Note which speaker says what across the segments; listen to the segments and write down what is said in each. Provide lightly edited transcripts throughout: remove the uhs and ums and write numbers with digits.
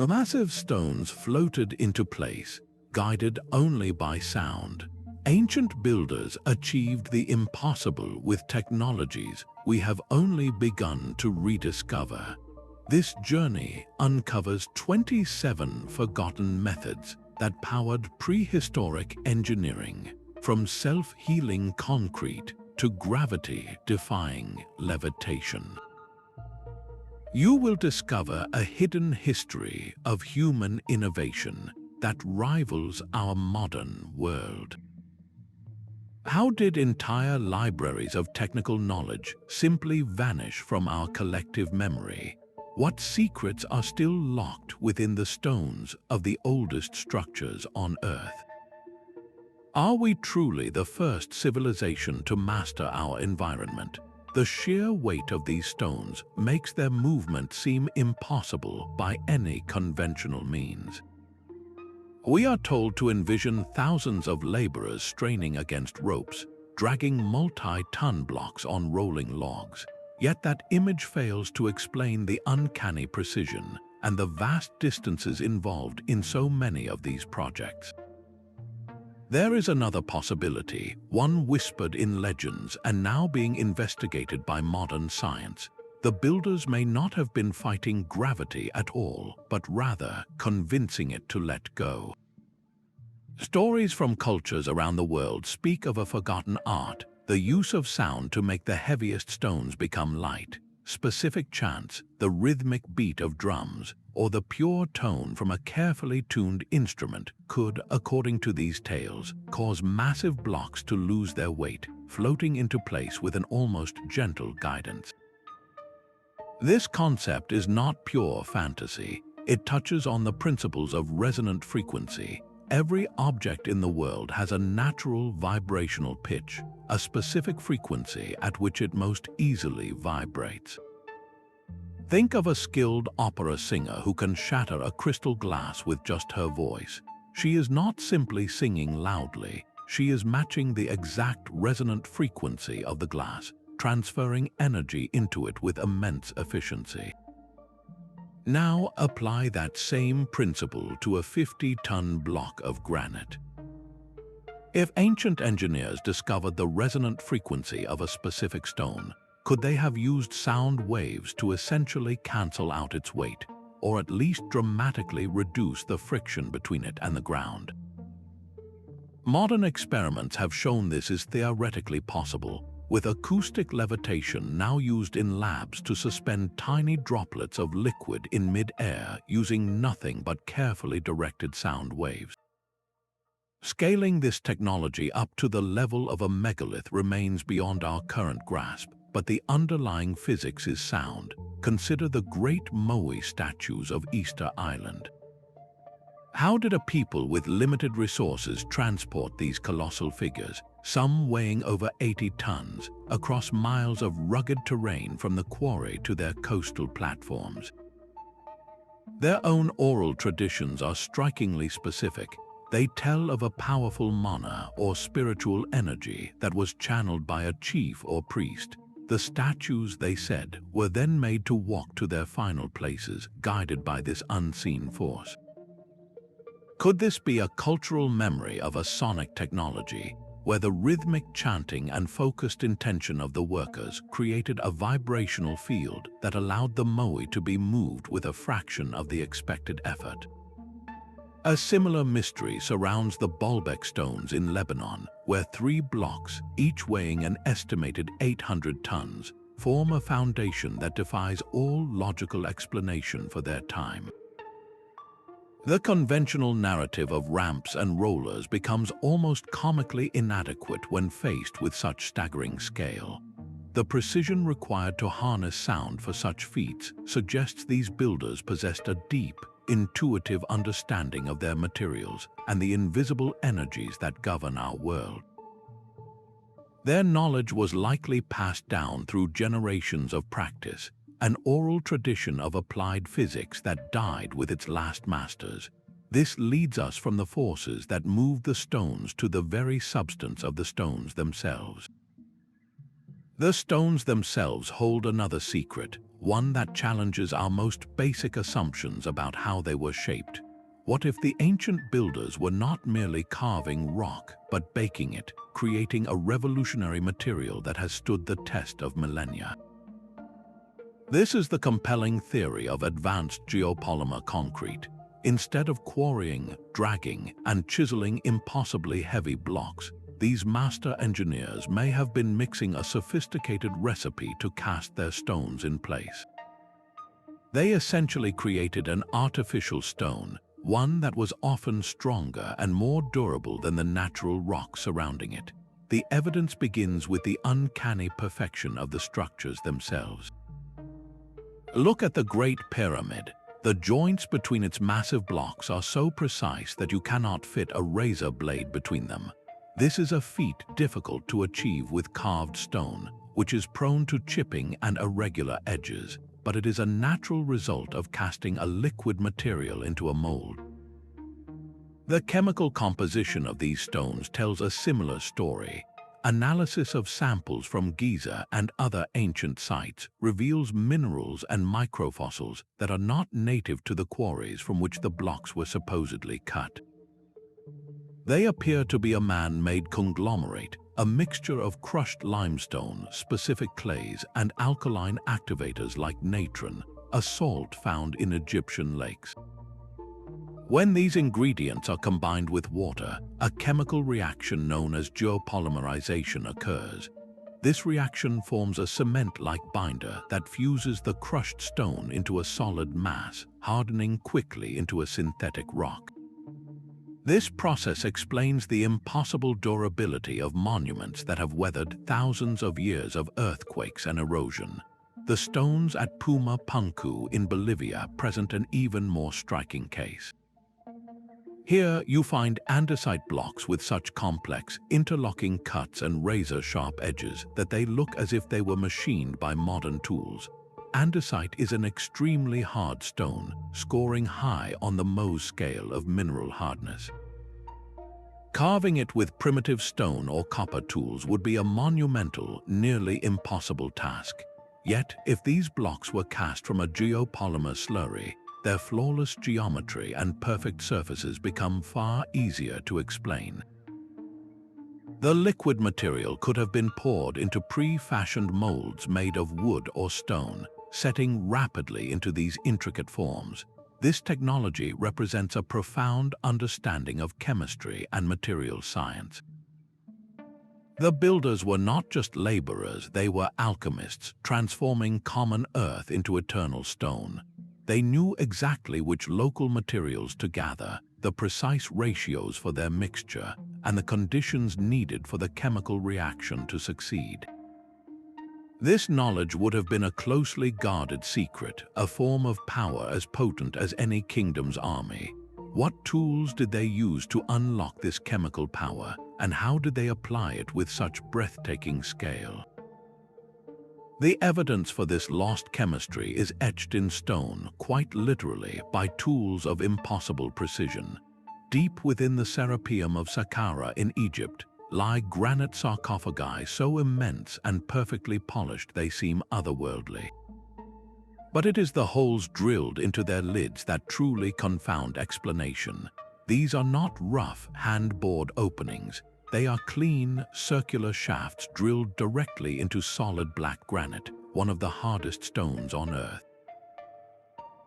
Speaker 1: Massive stones floated into place, guided only by sound. Ancient builders achieved the impossible with technologies we have only begun to rediscover. This journey uncovers 27 forgotten methods that powered prehistoric engineering, from self-healing concrete to gravity-defying levitation. You will discover a hidden history of human innovation that rivals our modern world. How did entire libraries of technical knowledge simply vanish from our collective memory? What secrets are still locked within the stones of the oldest structures on Earth? Are we truly the first civilization to master our environment? The sheer weight of these stones makes their movement seem impossible by any conventional means. We are told to envision thousands of laborers straining against ropes, dragging multi-ton blocks on rolling logs. Yet that image fails to explain the uncanny precision and the vast distances involved in so many of these projects. There is another possibility, one whispered in legends and now being investigated by modern science. The builders may not have been fighting gravity at all, but rather convincing it to let go. Stories from cultures around the world speak of a forgotten art, the use of sound to make the heaviest stones become light. Specific chants, the rhythmic beat of drums, or the pure tone from a carefully tuned instrument could, according to these tales, cause massive blocks to lose their weight, floating into place with an almost gentle guidance. This concept is not pure fantasy. It touches on the principles of resonant frequency. Every object in the world has a natural vibrational pitch, a specific frequency at which it most easily vibrates. Think of a skilled opera singer who can shatter a crystal glass with just her voice. She is not simply singing loudly, she is matching the exact resonant frequency of the glass, transferring energy into it with immense efficiency. Now apply that same principle to a 50-ton block of granite. If ancient engineers discovered the resonant frequency of a specific stone, could they have used sound waves to essentially cancel out its weight, or at least dramatically reduce the friction between it and the ground? Modern experiments have shown this is theoretically possible, with acoustic levitation now used in labs to suspend tiny droplets of liquid in mid-air using nothing but carefully directed sound waves. Scaling this technology up to the level of a megalith remains beyond our current grasp, but the underlying physics is sound. Consider the great Moai statues of Easter Island. How did a people with limited resources transport these colossal figures, some weighing over 80 tons, across miles of rugged terrain from the quarry to their coastal platforms? Their own oral traditions are strikingly specific. They tell of a powerful mana or spiritual energy that was channeled by a chief or priest. The statues, they said, were then made to walk to their final places, guided by this unseen force. Could this be a cultural memory of a sonic technology, where the rhythmic chanting and focused intention of the workers created a vibrational field that allowed the Moai to be moved with a fraction of the expected effort? A similar mystery surrounds the Baalbek stones in Lebanon, where 3 blocks, each weighing an estimated 800 tons, form a foundation that defies all logical explanation for their time. The conventional narrative of ramps and rollers becomes almost comically inadequate when faced with such staggering scale. The precision required to harness sound for such feats suggests these builders possessed a deep, intuitive understanding of their materials and the invisible energies that govern our world. Their knowledge was likely passed down through generations of practice, an oral tradition of applied physics that died with its last masters. This leads us from the forces that moved the stones to the very substance of the stones themselves. The stones themselves hold another secret, one that challenges our most basic assumptions about how they were shaped. What if the ancient builders were not merely carving rock, but baking it, creating a revolutionary material that has stood the test of millennia? This is the compelling theory of advanced geopolymer concrete. Instead of quarrying, dragging, and chiseling impossibly heavy blocks, these master engineers may have been mixing a sophisticated recipe to cast their stones in place. They essentially created an artificial stone, one that was often stronger and more durable than the natural rock surrounding it. The evidence begins with the uncanny perfection of the structures themselves. Look at the Great Pyramid. The joints between its massive blocks are so precise that you cannot fit a razor blade between them. This is a feat difficult to achieve with carved stone, which is prone to chipping and irregular edges, but it is a natural result of casting a liquid material into a mold. The chemical composition of these stones tells a similar story. Analysis of samples from Giza and other ancient sites reveals minerals and microfossils that are not native to the quarries from which the blocks were supposedly cut. They appear to be a man-made conglomerate, a mixture of crushed limestone, specific clays, and alkaline activators like natron, a salt found in Egyptian lakes. When these ingredients are combined with water, a chemical reaction known as geopolymerization occurs. This reaction forms a cement-like binder that fuses the crushed stone into a solid mass, hardening quickly into a synthetic rock. This process explains the impossible durability of monuments that have weathered thousands of years of earthquakes and erosion. The stones at Puma Punku in Bolivia present an even more striking case. Here you find andesite blocks with such complex, interlocking cuts and razor-sharp edges that they look as if they were machined by modern tools. Andesite is an extremely hard stone, scoring high on the Mohs scale of mineral hardness. Carving it with primitive stone or copper tools would be a monumental, nearly impossible task. Yet, if these blocks were cast from a geopolymer slurry, their flawless geometry and perfect surfaces become far easier to explain. The liquid material could have been poured into pre-fashioned molds made of wood or stone, setting rapidly into these intricate forms. This technology represents a profound understanding of chemistry and material science. The builders were not just laborers, they were alchemists, transforming common earth into eternal stone. They knew exactly which local materials to gather, the precise ratios for their mixture, and the conditions needed for the chemical reaction to succeed. This knowledge would have been a closely guarded secret, a form of power as potent as any kingdom's army. What tools did they use to unlock this chemical power, and how did they apply it with such breathtaking scale? The evidence for this lost chemistry is etched in stone, quite literally, by tools of impossible precision. Deep within the Serapeum of Saqqara in Egypt lie granite sarcophagi so immense and perfectly polished they seem otherworldly. But it is the holes drilled into their lids that truly confound explanation. These are not rough, hand-bored openings. They are clean, circular shafts drilled directly into solid black granite, one of the hardest stones on Earth.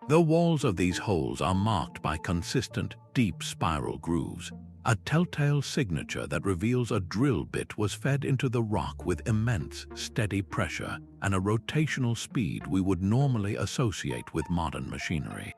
Speaker 1: The walls of these holes are marked by consistent, deep spiral grooves, a telltale signature that reveals a drill bit was fed into the rock with immense, steady pressure and a rotational speed we would normally associate with modern machinery.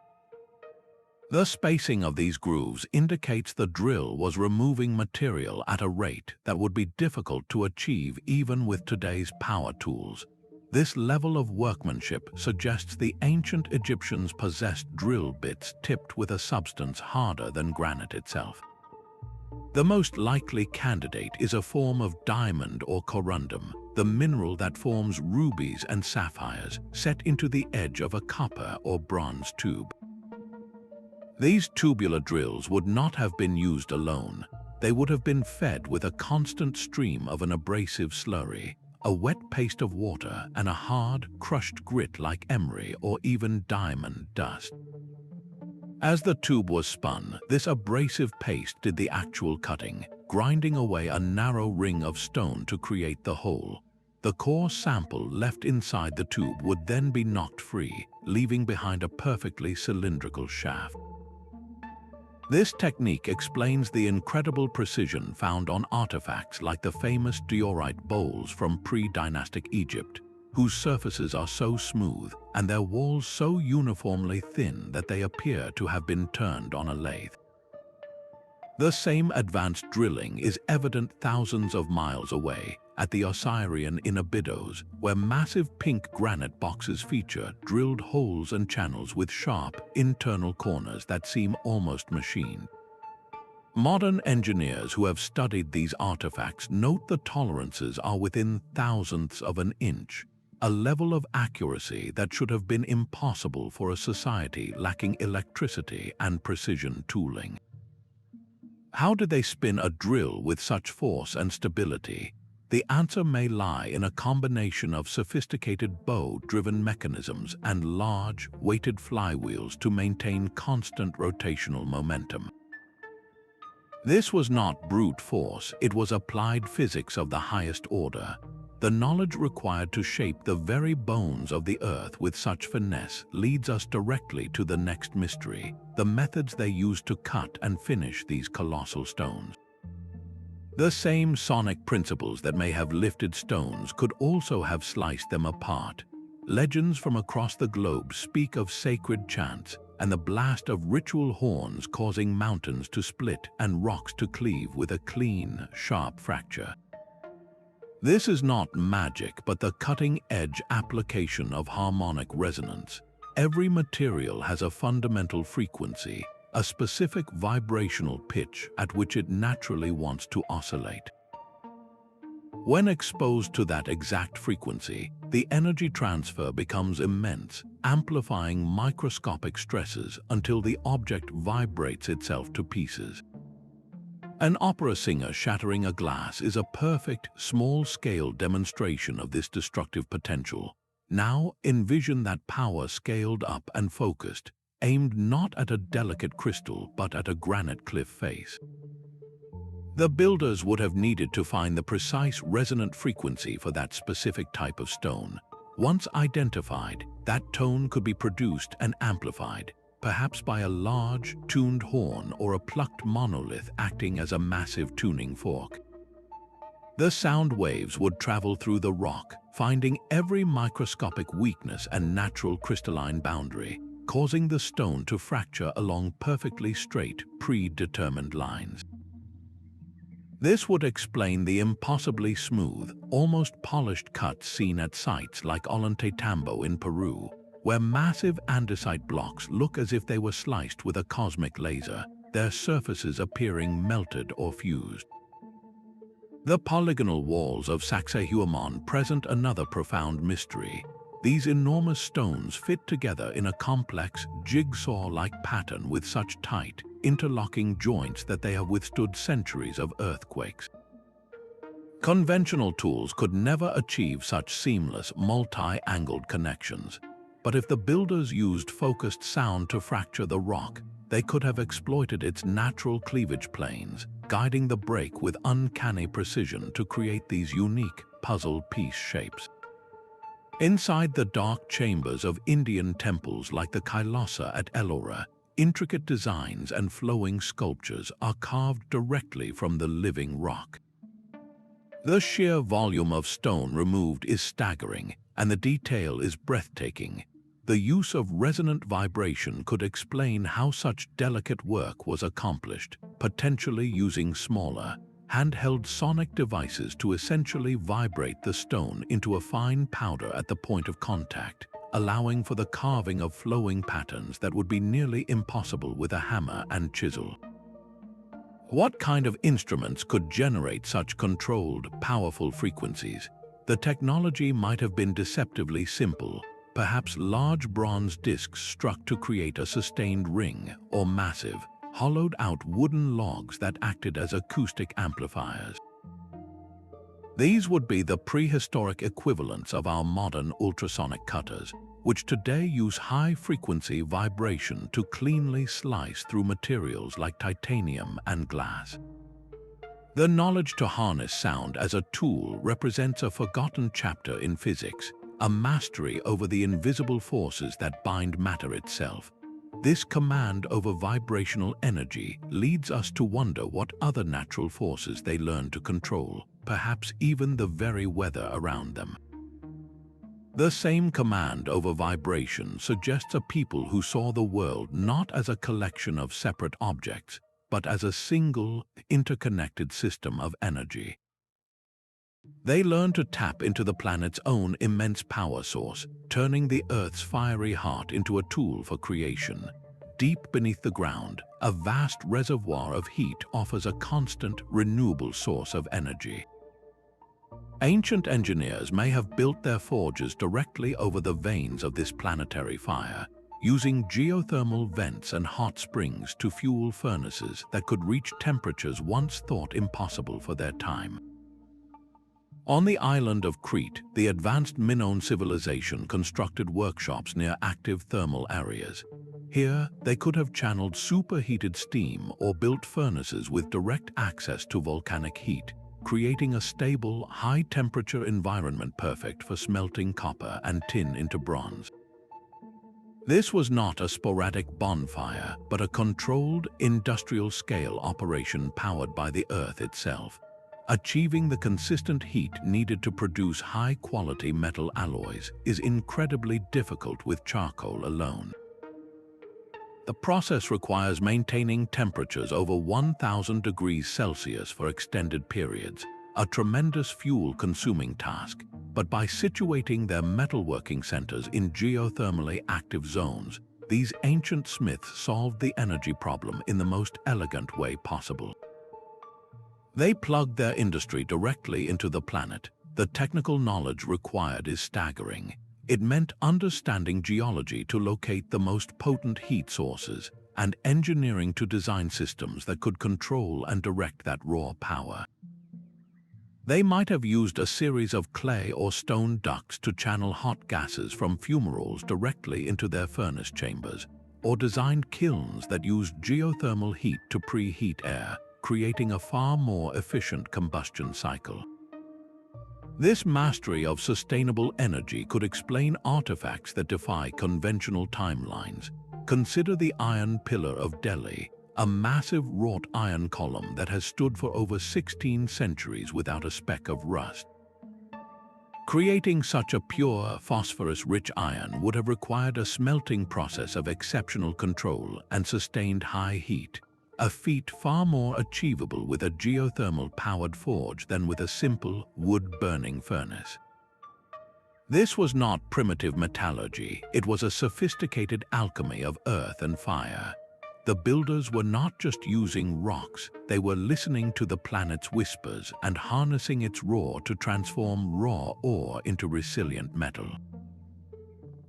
Speaker 1: The spacing of these grooves indicates the drill was removing material at a rate that would be difficult to achieve even with today's power tools. This level of workmanship suggests the ancient Egyptians possessed drill bits tipped with a substance harder than granite itself. The most likely candidate is a form of diamond or corundum, the mineral that forms rubies and sapphires set into the edge of a copper or bronze tube. These tubular drills would not have been used alone. They would have been fed with a constant stream of an abrasive slurry, a wet paste of water, and a hard, crushed grit like emery or even diamond dust. As the tube was spun, this abrasive paste did the actual cutting, grinding away a narrow ring of stone to create the hole. The core sample left inside the tube would then be knocked free, leaving behind a perfectly cylindrical shaft. This technique explains the incredible precision found on artifacts like the famous diorite bowls from pre-dynastic Egypt, whose surfaces are so smooth and their walls so uniformly thin that they appear to have been turned on a lathe. The same advanced drilling is evident thousands of miles away at the Osirian in Abydos, where massive pink granite boxes feature drilled holes and channels with sharp internal corners that seem almost machined. Modern engineers who have studied these artifacts note the tolerances are within thousandths of an inch, a level of accuracy that should have been impossible for a society lacking electricity and precision tooling. How did they spin a drill with such force and stability? The answer may lie in a combination of sophisticated bow-driven mechanisms and large, weighted flywheels to maintain constant rotational momentum. This was not brute force, it was applied physics of the highest order. The knowledge required to shape the very bones of the earth with such finesse leads us directly to the next mystery, the methods they used to cut and finish these colossal stones. The same sonic principles that may have lifted stones could also have sliced them apart. Legends from across the globe speak of sacred chants and the blast of ritual horns causing mountains to split and rocks to cleave with a clean, sharp fracture. This is not magic, but the cutting-edge application of harmonic resonance. Every material has a fundamental frequency, a specific vibrational pitch at which it naturally wants to oscillate. When exposed to that exact frequency, the energy transfer becomes immense, amplifying microscopic stresses until the object vibrates itself to pieces. An opera singer shattering a glass is a perfect, small-scale demonstration of this destructive potential. Now envision that power scaled up and focused, aimed not at a delicate crystal but at a granite cliff face. The builders would have needed to find the precise resonant frequency for that specific type of stone. Once identified, that tone could be produced and amplified, perhaps by a large, tuned horn or a plucked monolith acting as a massive tuning fork. The sound waves would travel through the rock, finding every microscopic weakness and natural crystalline boundary, causing the stone to fracture along perfectly straight, predetermined lines. This would explain the impossibly smooth, almost polished cuts seen at sites like Ollantaytambo in Peru, where massive andesite blocks look as if they were sliced with a cosmic laser, their surfaces appearing melted or fused. The polygonal walls of Sacsayhuaman present another profound mystery. These enormous stones fit together in a complex, jigsaw-like pattern with such tight, interlocking joints that they have withstood centuries of earthquakes. Conventional tools could never achieve such seamless, multi-angled connections. But if the builders used focused sound to fracture the rock, they could have exploited its natural cleavage planes, guiding the break with uncanny precision to create these unique puzzle piece shapes. Inside the dark chambers of Indian temples like the Kailasa at Ellora, intricate designs and flowing sculptures are carved directly from the living rock. The sheer volume of stone removed is staggering, and the detail is breathtaking. The use of resonant vibration could explain how such delicate work was accomplished, potentially using smaller, handheld sonic devices to essentially vibrate the stone into a fine powder at the point of contact, allowing for the carving of flowing patterns that would be nearly impossible with a hammer and chisel. What kind of instruments could generate such controlled, powerful frequencies? The technology might have been deceptively simple, perhaps large bronze discs struck to create a sustained ring, or massive, hollowed-out wooden logs that acted as acoustic amplifiers. These would be the prehistoric equivalents of our modern ultrasonic cutters, which today use high-frequency vibration to cleanly slice through materials like titanium and glass. The knowledge to harness sound as a tool represents a forgotten chapter in physics, a mastery over the invisible forces that bind matter itself. This command over vibrational energy leads us to wonder what other natural forces they learn to control, perhaps even the very weather around them. The same command over vibration suggests a people who saw the world not as a collection of separate objects, but as a single, interconnected system of energy. They learned to tap into the planet's own immense power source, turning the Earth's fiery heart into a tool for creation. Deep beneath the ground, a vast reservoir of heat offers a constant, renewable source of energy. Ancient engineers may have built their forges directly over the veins of this planetary fire, using geothermal vents and hot springs to fuel furnaces that could reach temperatures once thought impossible for their time. On the island of Crete, the advanced Minoan civilization constructed workshops near active thermal areas. Here, they could have channeled superheated steam or built furnaces with direct access to volcanic heat, creating a stable, high-temperature environment perfect for smelting copper and tin into bronze. This was not a sporadic bonfire, but a controlled, industrial-scale operation powered by the Earth itself. Achieving the consistent heat needed to produce high-quality metal alloys is incredibly difficult with charcoal alone. The process requires maintaining temperatures over 1,000 degrees Celsius for extended periods, a tremendous fuel-consuming task, but by situating their metalworking centers in geothermally active zones, these ancient smiths solved the energy problem in the most elegant way possible. They plugged their industry directly into the planet. The technical knowledge required is staggering. It meant understanding geology to locate the most potent heat sources and engineering to design systems that could control and direct that raw power. They might have used a series of clay or stone ducts to channel hot gases from fumaroles directly into their furnace chambers, or designed kilns that used geothermal heat to preheat air, creating a far more efficient combustion cycle. This mastery of sustainable energy could explain artifacts that defy conventional timelines. Consider the Iron Pillar of Delhi, a massive wrought iron column that has stood for over 16 centuries without a speck of rust. Creating such a pure, phosphorus-rich iron would have required a smelting process of exceptional control and sustained high heat, a feat far more achievable with a geothermal-powered forge than with a simple, wood-burning furnace. This was not primitive metallurgy, it was a sophisticated alchemy of earth and fire. The builders were not just using rocks, they were listening to the planet's whispers and harnessing its roar to transform raw ore into resilient metal.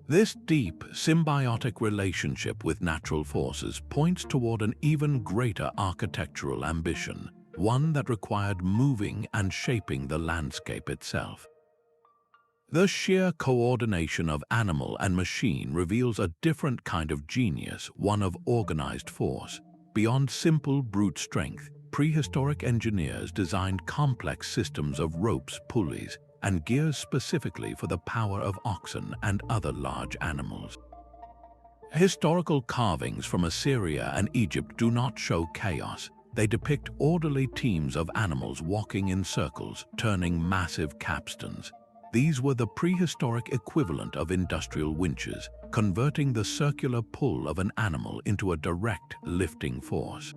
Speaker 1: This deep, symbiotic relationship with natural forces points toward an even greater architectural ambition, one that required moving and shaping the landscape itself. The sheer coordination of animal and machine reveals a different kind of genius, one of organized force. Beyond simple brute strength, prehistoric engineers designed complex systems of ropes, pulleys, and gears specifically for the power of oxen and other large animals. Historical carvings from Assyria and Egypt do not show chaos. They depict orderly teams of animals walking in circles, turning massive capstans. These were the prehistoric equivalent of industrial winches, converting the circular pull of an animal into a direct lifting force.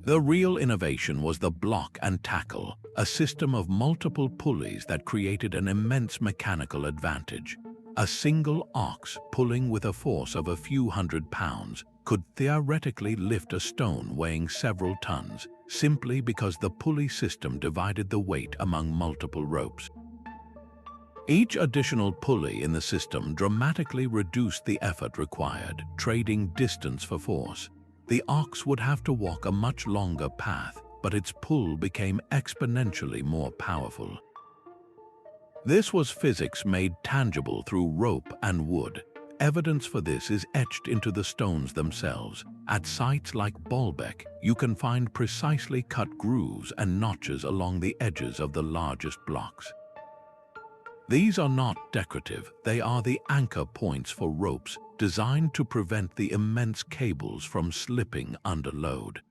Speaker 1: The real innovation was the block and tackle, a system of multiple pulleys that created an immense mechanical advantage. A single ox, pulling with a force of a few hundred pounds, could theoretically lift a stone weighing several tons, simply because the pulley system divided the weight among multiple ropes. Each additional pulley in the system dramatically reduced the effort required, trading distance for force. The ox would have to walk a much longer path, but its pull became exponentially more powerful. This was physics made tangible through rope and wood. Evidence for this is etched into the stones themselves. At sites like Baalbek, you can find precisely cut grooves and notches along the edges of the largest blocks. These are not decorative, they are the anchor points for ropes designed to prevent the immense cables from slipping under load.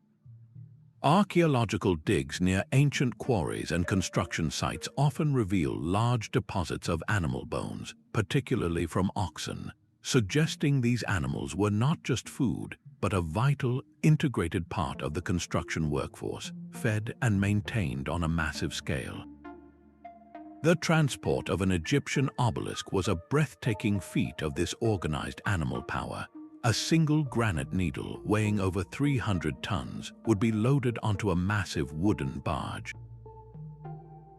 Speaker 1: Archaeological digs near ancient quarries and construction sites often reveal large deposits of animal bones, particularly from oxen, suggesting these animals were not just food, but a vital, integrated part of the construction workforce, fed and maintained on a massive scale. The transport of an Egyptian obelisk was a breathtaking feat of this organized animal power. A single granite needle weighing over 300 tons would be loaded onto a massive wooden barge.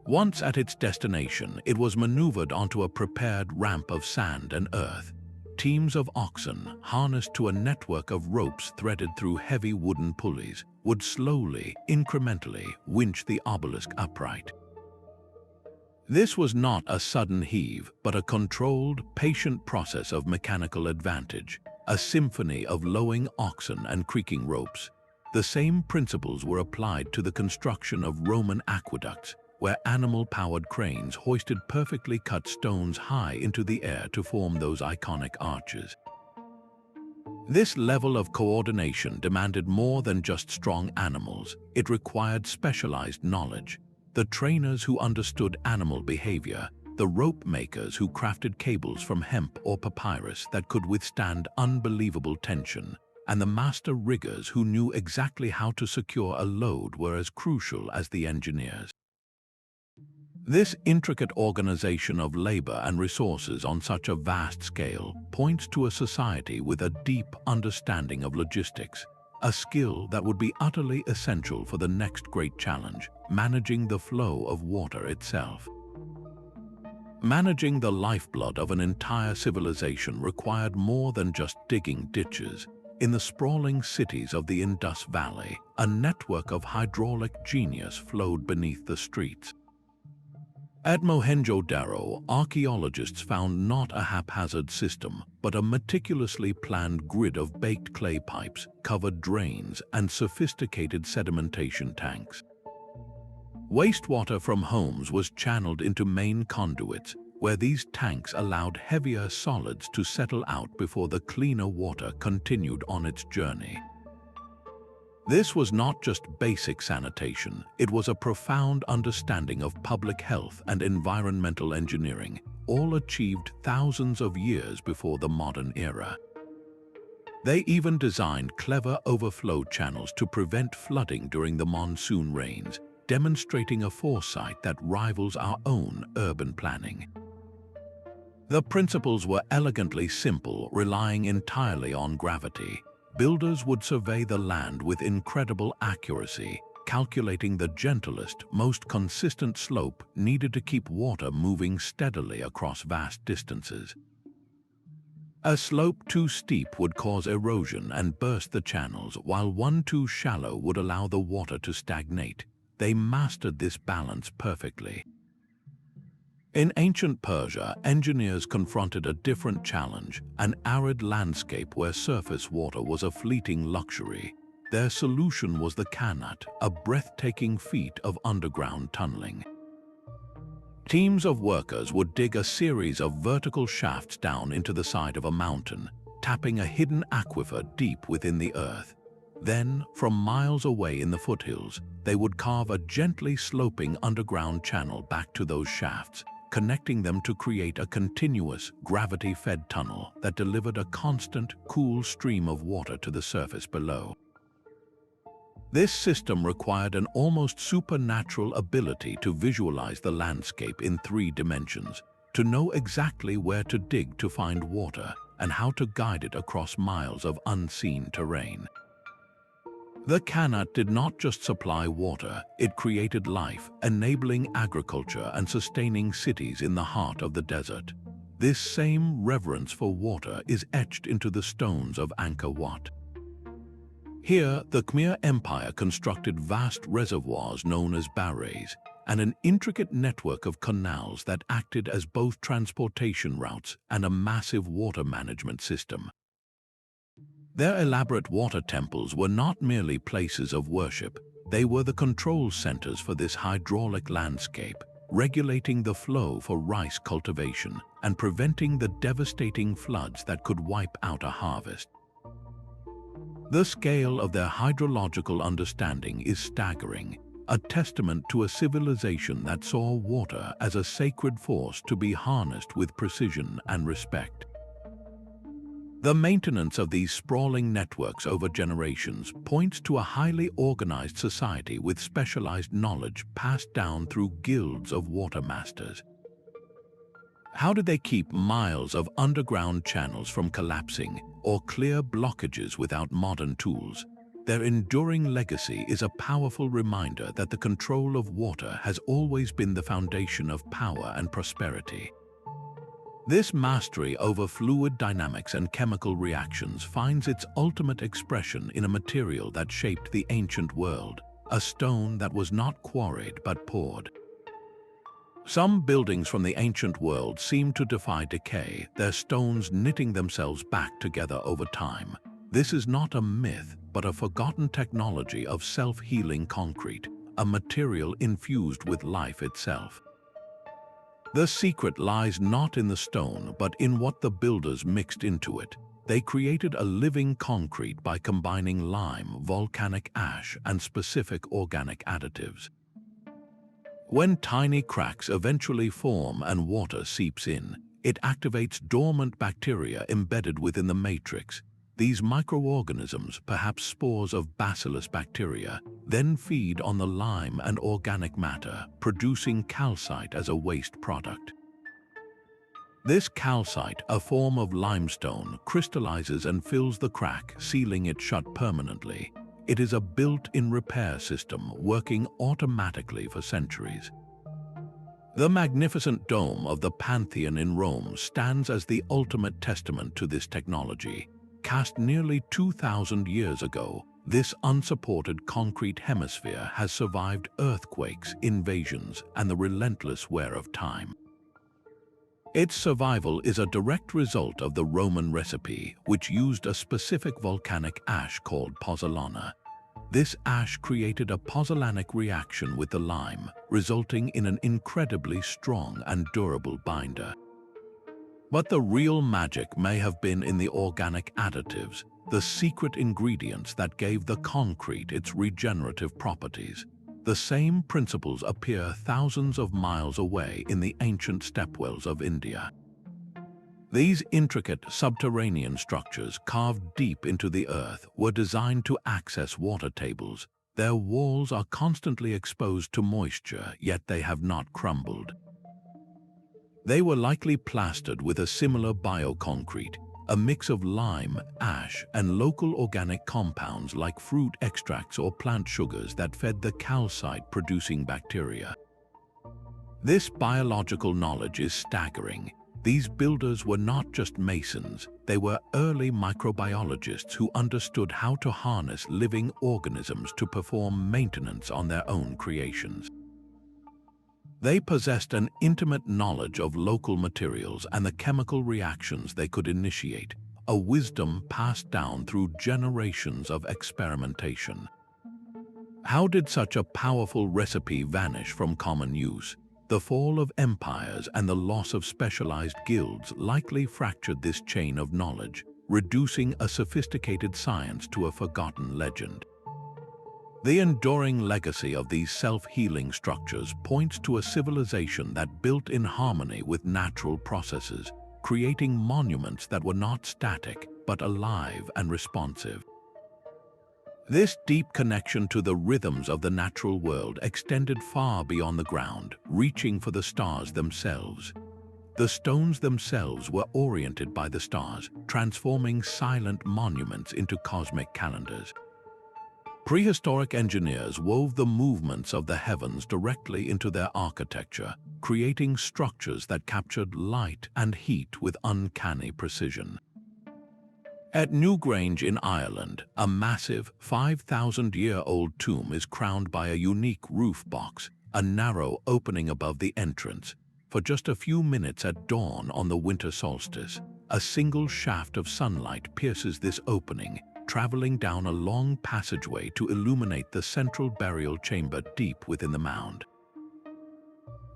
Speaker 1: Once at its destination, it was maneuvered onto a prepared ramp of sand and earth. Teams of oxen, harnessed to a network of ropes threaded through heavy wooden pulleys, would slowly, incrementally winch the obelisk upright. This was not a sudden heave, but a controlled, patient process of mechanical advantage, a symphony of lowing oxen and creaking ropes. The same principles were applied to the construction of Roman aqueducts, where animal-powered cranes hoisted perfectly cut stones high into the air to form those iconic arches. This level of coordination demanded more than just strong animals. It required specialized knowledge. The trainers who understood animal behavior, the rope makers who crafted cables from hemp or papyrus that could withstand unbelievable tension, and the master riggers who knew exactly how to secure a load were as crucial as the engineers. This intricate organization of labor and resources on such a vast scale points to a society with a deep understanding of logistics, a skill that would be utterly essential for the next great challenge, managing the flow of water itself. Managing the lifeblood of an entire civilization required more than just digging ditches. In the sprawling cities of the Indus Valley, a network of hydraulic genius flowed beneath the streets. At Mohenjo-Daro, archaeologists found not a haphazard system, but a meticulously planned grid of baked clay pipes, covered drains, and sophisticated sedimentation tanks. Wastewater from homes was channeled into main conduits, where these tanks allowed heavier solids to settle out before the cleaner water continued on its journey. This was not just basic sanitation, it was a profound understanding of public health and environmental engineering, all achieved thousands of years before the modern era. They even designed clever overflow channels to prevent flooding during the monsoon rains, demonstrating a foresight that rivals our own urban planning. The principles were elegantly simple, relying entirely on gravity. Builders would survey the land with incredible accuracy, calculating the gentlest, most consistent slope needed to keep water moving steadily across vast distances. A slope too steep would cause erosion and burst the channels, while one too shallow would allow the water to stagnate. They mastered this balance perfectly. In ancient Persia, engineers confronted a different challenge, an arid landscape where surface water was a fleeting luxury. Their solution was the Qanat, a breathtaking feat of underground tunneling. Teams of workers would dig a series of vertical shafts down into the side of a mountain, tapping a hidden aquifer deep within the earth. Then, from miles away in the foothills, they would carve a gently sloping underground channel back to those shafts, connecting them to create a continuous, gravity-fed tunnel that delivered a constant, cool stream of water to the surface below. This system required an almost supernatural ability to visualize the landscape in 3 dimensions, to know exactly where to dig to find water and how to guide it across miles of unseen terrain. The Qanat did not just supply water, it created life, enabling agriculture and sustaining cities in the heart of the desert. This same reverence for water is etched into the stones of Angkor Wat. Here, the Khmer Empire constructed vast reservoirs known as barrays and an intricate network of canals that acted as both transportation routes and a massive water management system. Their elaborate water temples were not merely places of worship, they were the control centers for this hydraulic landscape, regulating the flow for rice cultivation and preventing the devastating floods that could wipe out a harvest. The scale of their hydrological understanding is staggering, a testament to a civilization that saw water as a sacred force to be harnessed with precision and respect. The maintenance of these sprawling networks over generations points to a highly organized society with specialized knowledge passed down through guilds of water masters. How did they keep miles of underground channels from collapsing or clear blockages without modern tools? Their enduring legacy is a powerful reminder that the control of water has always been the foundation of power and prosperity. This mastery over fluid dynamics and chemical reactions finds its ultimate expression in a material that shaped the ancient world, a stone that was not quarried but poured. Some buildings from the ancient world seem to defy decay, their stones knitting themselves back together over time. This is not a myth, but a forgotten technology of self-healing concrete, a material infused with life itself. The secret lies not in the stone, but in what the builders mixed into it. They created a living concrete by combining lime, volcanic ash, and specific organic additives. When tiny cracks eventually form and water seeps in, it activates dormant bacteria embedded within the matrix. These microorganisms, perhaps spores of bacillus bacteria, then feed on the lime and organic matter, producing calcite as a waste product. This calcite, a form of limestone, crystallizes and fills the crack, sealing it shut permanently. It is a built-in repair system working automatically for centuries. The magnificent dome of the Pantheon in Rome stands as the ultimate testament to this technology. Cast nearly 2,000 years ago, this unsupported concrete hemisphere has survived earthquakes, invasions, and the relentless wear of time. Its survival is a direct result of the Roman recipe, which used a specific volcanic ash called pozzolana. This ash created a pozzolanic reaction with the lime, resulting in an incredibly strong and durable binder. But the real magic may have been in the organic additives, the secret ingredients that gave the concrete its regenerative properties. The same principles appear thousands of miles away in the ancient stepwells of India. These intricate subterranean structures carved deep into the earth were designed to access water tables. Their walls are constantly exposed to moisture, yet they have not crumbled. They were likely plastered with a similar bioconcrete, a mix of lime, ash, and local organic compounds like fruit extracts or plant sugars that fed the calcite-producing bacteria. This biological knowledge is staggering. These builders were not just masons, they were early microbiologists who understood how to harness living organisms to perform maintenance on their own creations. They possessed an intimate knowledge of local materials and the chemical reactions they could initiate, a wisdom passed down through generations of experimentation. How did such a powerful recipe vanish from common use? The fall of empires and the loss of specialized guilds likely fractured this chain of knowledge, reducing a sophisticated science to a forgotten legend. The enduring legacy of these self-healing structures points to a civilization that built in harmony with natural processes, creating monuments that were not static, but alive and responsive. This deep connection to the rhythms of the natural world extended far beyond the ground, reaching for the stars themselves. The stones themselves were oriented by the stars, transforming silent monuments into cosmic calendars. Prehistoric engineers wove the movements of the heavens directly into their architecture, creating structures that captured light and heat with uncanny precision. At Newgrange in Ireland, a massive 5,000-year-old tomb is crowned by a unique roof box, a narrow opening above the entrance. For just a few minutes at dawn on the winter solstice, a single shaft of sunlight pierces this opening, traveling down a long passageway to illuminate the central burial chamber deep within the mound.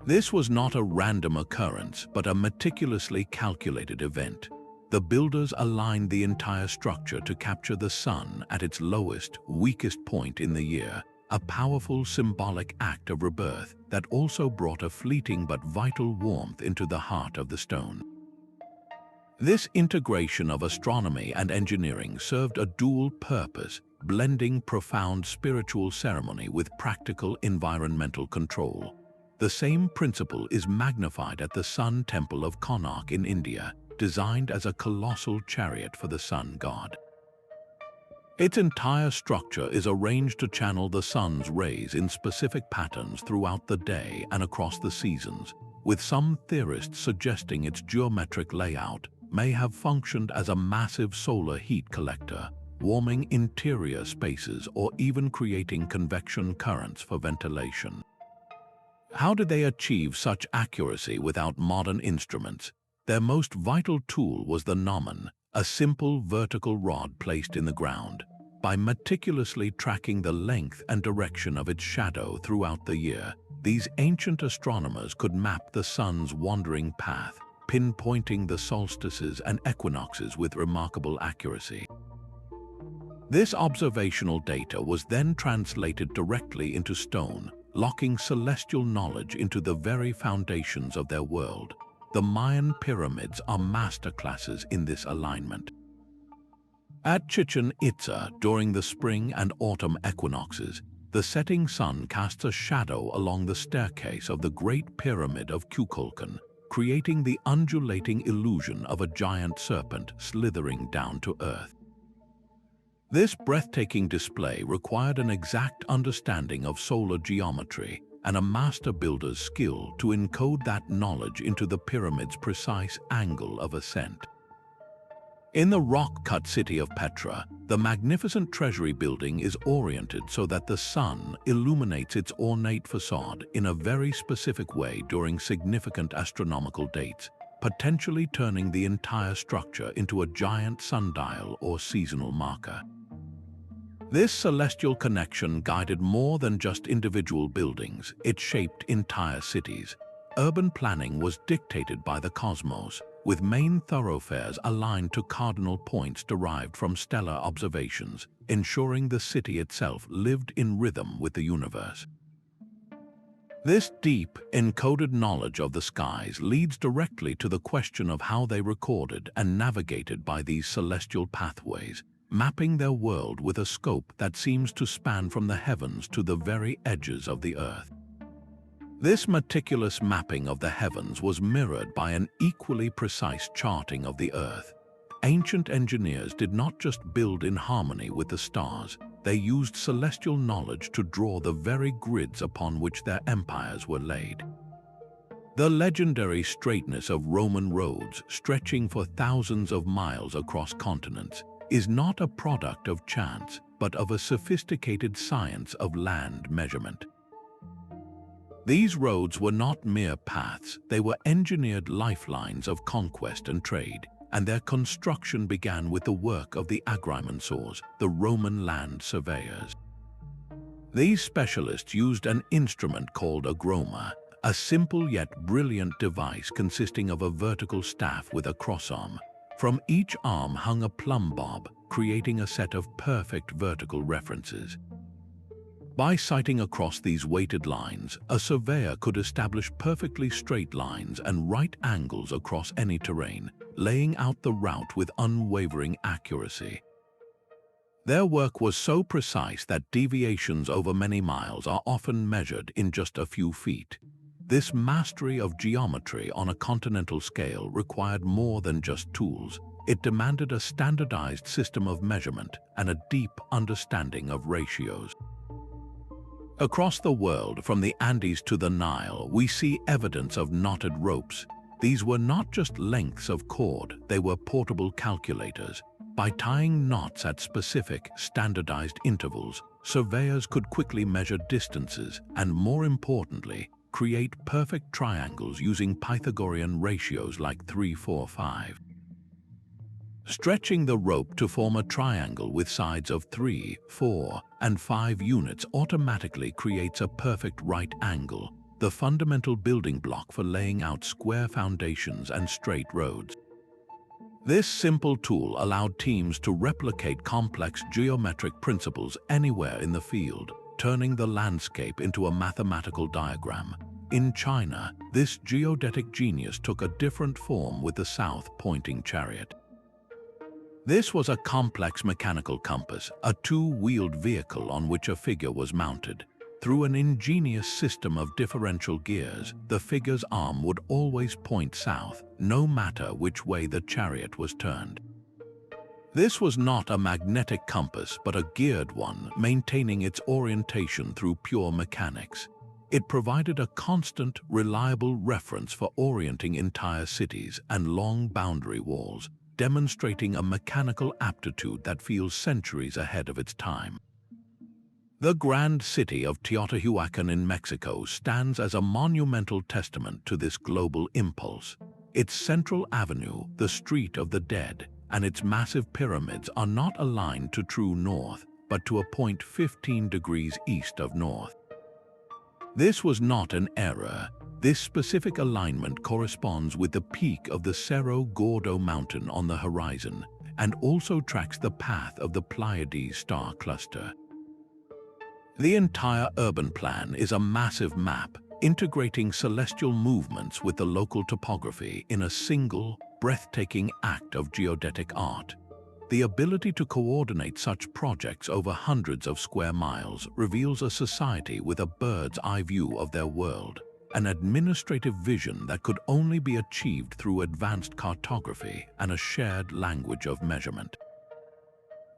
Speaker 1: This was not a random occurrence, but a meticulously calculated event. The builders aligned the entire structure to capture the sun at its lowest, weakest point in the year, a powerful symbolic act of rebirth that also brought a fleeting but vital warmth into the heart of the stone. This integration of astronomy and engineering served a dual purpose, blending profound spiritual ceremony with practical environmental control. The same principle is magnified at the Sun Temple of Qanat in India, designed as a colossal chariot for the sun god. Its entire structure is arranged to channel the sun's rays in specific patterns throughout the day and across the seasons, with some theorists suggesting its geometric layout may have functioned as a massive solar heat collector, warming interior spaces or even creating convection currents for ventilation. How did they achieve such accuracy without modern instruments? Their most vital tool was the gnomon, a simple vertical rod placed in the ground. By meticulously tracking the length and direction of its shadow throughout the year, these ancient astronomers could map the sun's wandering path, pinpointing the solstices and equinoxes with remarkable accuracy. This observational data was then translated directly into stone, locking celestial knowledge into the very foundations of their world. The Mayan pyramids are masterclasses in this alignment. At Chichen Itza, during the spring and autumn equinoxes, the setting sun casts a shadow along the staircase of the Great Pyramid of Kukulkan, creating the undulating illusion of a giant serpent slithering down to earth. This breathtaking display required an exact understanding of solar geometry and a master builder's skill to encode that knowledge into the pyramid's precise angle of ascent. In the rock-cut city of Petra, the magnificent treasury building is oriented so that the sun illuminates its ornate facade in a very specific way during significant astronomical dates, potentially turning the entire structure into a giant sundial or seasonal marker. This celestial connection guided more than just individual buildings, it shaped entire cities. Urban planning was dictated by the cosmos, with main thoroughfares aligned to cardinal points derived from stellar observations, ensuring the city itself lived in rhythm with the universe. This deep, encoded knowledge of the skies leads directly to the question of how they recorded and navigated by these celestial pathways, mapping their world with a scope that seems to span from the heavens to the very edges of the earth. This meticulous mapping of the heavens was mirrored by an equally precise charting of the earth. Ancient engineers did not just build in harmony with the stars, they used celestial knowledge to draw the very grids upon which their empires were laid. The legendary straightness of Roman roads, stretching for thousands of miles across continents, is not a product of chance, but of a sophisticated science of land measurement. These roads were not mere paths, they were engineered lifelines of conquest and trade, and their construction began with the work of the agrimensors, the Roman land surveyors. These specialists used an instrument called a groma, a simple yet brilliant device consisting of a vertical staff with a crossarm. From each arm hung a plumb bob, creating a set of perfect vertical references. By sighting across these weighted lines, a surveyor could establish perfectly straight lines and right angles across any terrain, laying out the route with unwavering accuracy. Their work was so precise that deviations over many miles are often measured in just a few feet. This mastery of geometry on a continental scale required more than just tools. It demanded a standardized system of measurement and a deep understanding of ratios. Across the world, from the Andes to the Nile, we see evidence of knotted ropes. These were not just lengths of cord, they were portable calculators. By tying knots at specific, standardized intervals, surveyors could quickly measure distances and, more importantly, create perfect triangles using Pythagorean ratios like 3-4-5. Stretching the rope to form a triangle with sides of 3, 4, and 5 units automatically creates a perfect right angle, the fundamental building block for laying out square foundations and straight roads. This simple tool allowed teams to replicate complex geometric principles anywhere in the field, turning the landscape into a mathematical diagram. In China, this geodetic genius took a different form with the south-pointing chariot. This was a complex mechanical compass, a two-wheeled vehicle on which a figure was mounted. Through an ingenious system of differential gears, the figure's arm would always point south, no matter which way the chariot was turned. This was not a magnetic compass, but a geared one, maintaining its orientation through pure mechanics. It provided a constant, reliable reference for orienting entire cities and long boundary walls, demonstrating a mechanical aptitude that feels centuries ahead of its time. The grand city of Teotihuacan in Mexico stands as a monumental testament to this global impulse. Its central avenue, the Street of the Dead, and its massive pyramids are not aligned to true north, but to a point 15 degrees east of north. This was not an error. This specific alignment corresponds with the peak of the Cerro Gordo mountain on the horizon, and also tracks the path of the Pleiades star cluster. The entire urban plan is a massive map, integrating celestial movements with the local topography in a single, breathtaking act of geodetic art. The ability to coordinate such projects over hundreds of square miles reveals a society with a bird's-eye view of their world, an administrative vision that could only be achieved through advanced cartography and a shared language of measurement.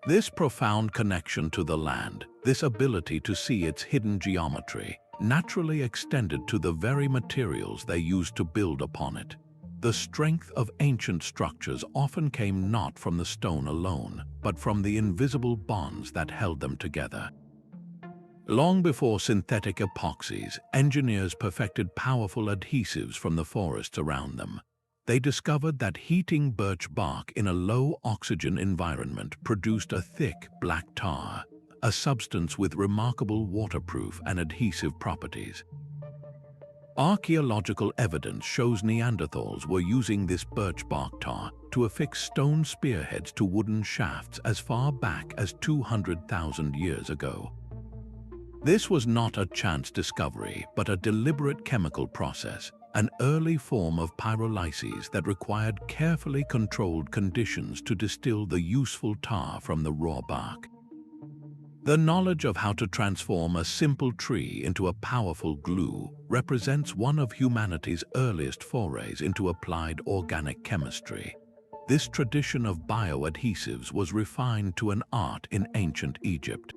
Speaker 1: This profound connection to the land, this ability to see its hidden geometry, naturally extended to the very materials they used to build upon it. The strength of ancient structures often came not from the stone alone, but from the invisible bonds that held them together. Long before synthetic epoxies, engineers perfected powerful adhesives from the forests around them. They discovered that heating birch bark in a low-oxygen environment produced a thick black tar, a substance with remarkable waterproof and adhesive properties. Archaeological evidence shows Neanderthals were using this birch bark tar to affix stone spearheads to wooden shafts as far back as 200,000 years ago. This was not a chance discovery, but a deliberate chemical process, an early form of pyrolysis that required carefully controlled conditions to distill the useful tar from the raw bark. The knowledge of how to transform a simple tree into a powerful glue represents one of humanity's earliest forays into applied organic chemistry. This tradition of bioadhesives was refined to an art in ancient Egypt.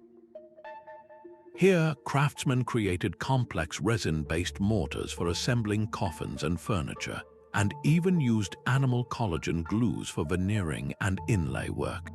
Speaker 1: Here, craftsmen created complex resin-based mortars for assembling coffins and furniture, and even used animal collagen glues for veneering and inlay work.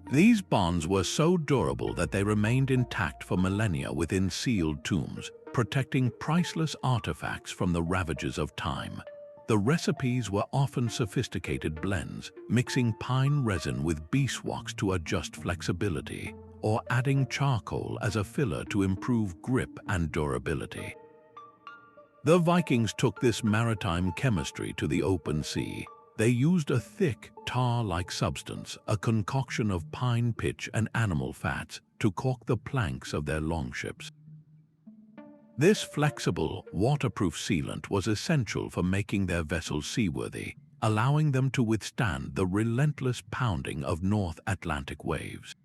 Speaker 1: These bonds were so durable that they remained intact for millennia within sealed tombs, protecting priceless artifacts from the ravages of time. The recipes were often sophisticated blends, mixing pine resin with beeswax to adjust flexibility, or adding charcoal as a filler to improve grip and durability. The Vikings took this maritime chemistry to the open sea. They used a thick, tar-like substance, a concoction of pine pitch and animal fats, to caulk the planks of their longships. This flexible, waterproof sealant was essential for making their vessels seaworthy, allowing them to withstand the relentless pounding of North Atlantic waves.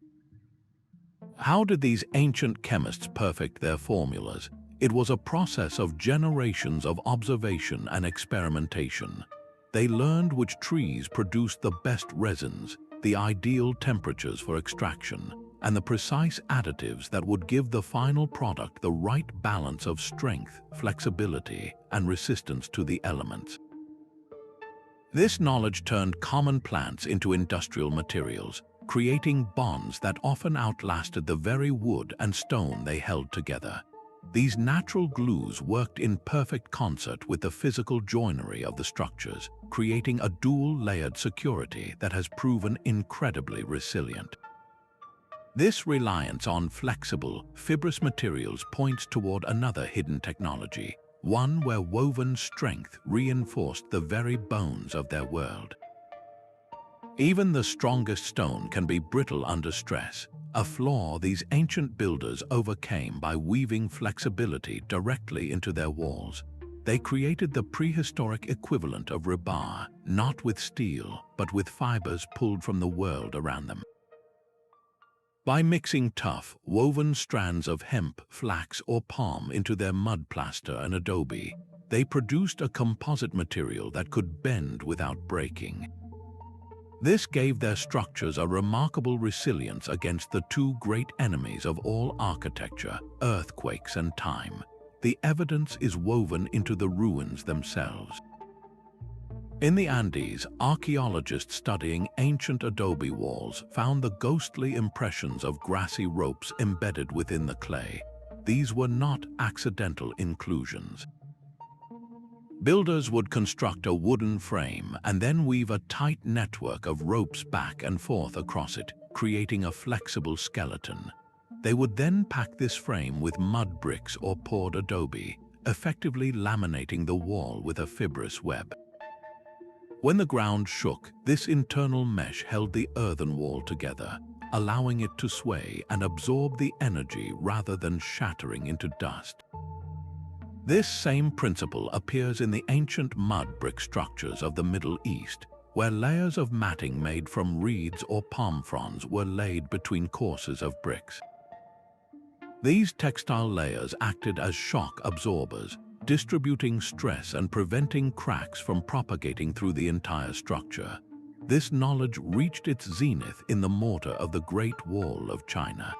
Speaker 1: How did these ancient chemists perfect their formulas? It was a process of generations of observation and experimentation. They learned which trees produced the best resins, the ideal temperatures for extraction, and the precise additives that would give the final product the right balance of strength, flexibility, and resistance to the elements. This knowledge turned common plants into industrial materials, creating bonds that often outlasted the very wood and stone they held together. These natural glues worked in perfect concert with the physical joinery of the structures, creating a dual-layered security that has proven incredibly resilient. This reliance on flexible, fibrous materials points toward another hidden technology, one where woven strength reinforced the very bones of their world. Even the strongest stone can be brittle under stress, a flaw these ancient builders overcame by weaving flexibility directly into their walls. They created the prehistoric equivalent of rebar, not with steel, but with fibers pulled from the world around them. By mixing tough, woven strands of hemp, flax, or palm into their mud plaster and adobe, they produced a composite material that could bend without breaking. This gave their structures a remarkable resilience against the two great enemies of all architecture, earthquakes and time. The evidence is woven into the ruins themselves. In the Andes, archaeologists studying ancient adobe walls found the ghostly impressions of grassy ropes embedded within the clay. These were not accidental inclusions. Builders would construct a wooden frame and then weave a tight network of ropes back and forth across it, creating a flexible skeleton. They would then pack this frame with mud bricks or poured adobe, effectively laminating the wall with a fibrous web. When the ground shook, this internal mesh held the earthen wall together, allowing it to sway and absorb the energy rather than shattering into dust. This same principle appears in the ancient mud brick structures of the Middle East, where layers of matting made from reeds or palm fronds were laid between courses of bricks. These textile layers acted as shock absorbers, distributing stress and preventing cracks from propagating through the entire structure. This knowledge reached its zenith in the mortar of the Great Wall of China.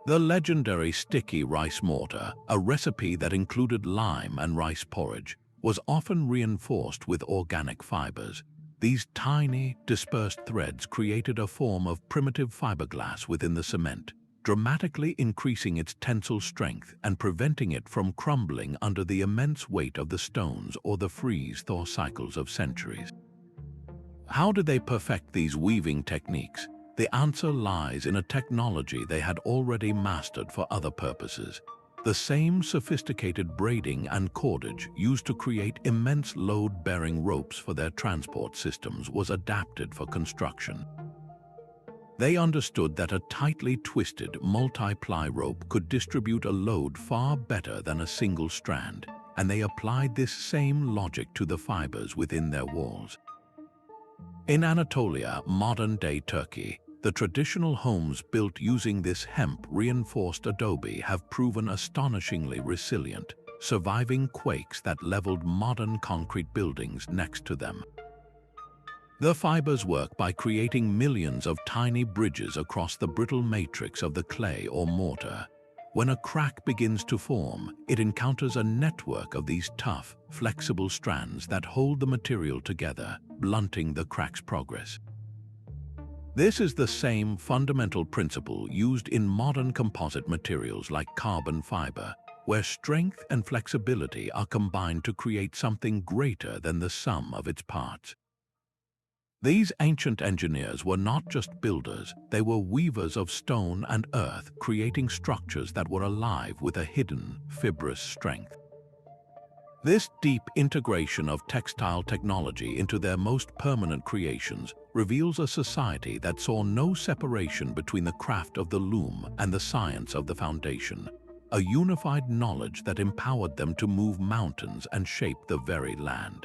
Speaker 1: The legendary sticky rice mortar, a recipe that included lime and rice porridge, was often reinforced with organic fibers. These tiny, dispersed threads created a form of primitive fiberglass within the cement, dramatically increasing its tensile strength and preventing it from crumbling under the immense weight of the stones or the freeze-thaw cycles of centuries. How did they perfect these weaving techniques? The answer lies in a technology they had already mastered for other purposes. The same sophisticated braiding and cordage used to create immense load-bearing ropes for their transport systems was adapted for construction. They understood that a tightly twisted, multi-ply rope could distribute a load far better than a single strand, and they applied this same logic to the fibers within their walls. In Anatolia, modern-day Turkey, the traditional homes built using this hemp-reinforced adobe have proven astonishingly resilient, surviving quakes that leveled modern concrete buildings next to them. The fibers work by creating millions of tiny bridges across the brittle matrix of the clay or mortar. When a crack begins to form, it encounters a network of these tough, flexible strands that hold the material together, blunting the crack's progress. This is the same fundamental principle used in modern composite materials like carbon fiber, where strength and flexibility are combined to create something greater than the sum of its parts. These ancient engineers were not just builders, they were weavers of stone and earth, creating structures that were alive with a hidden, fibrous strength. This deep integration of textile technology into their most permanent creations reveals a society that saw no separation between the craft of the loom and the science of the foundation, a unified knowledge that empowered them to move mountains and shape the very land.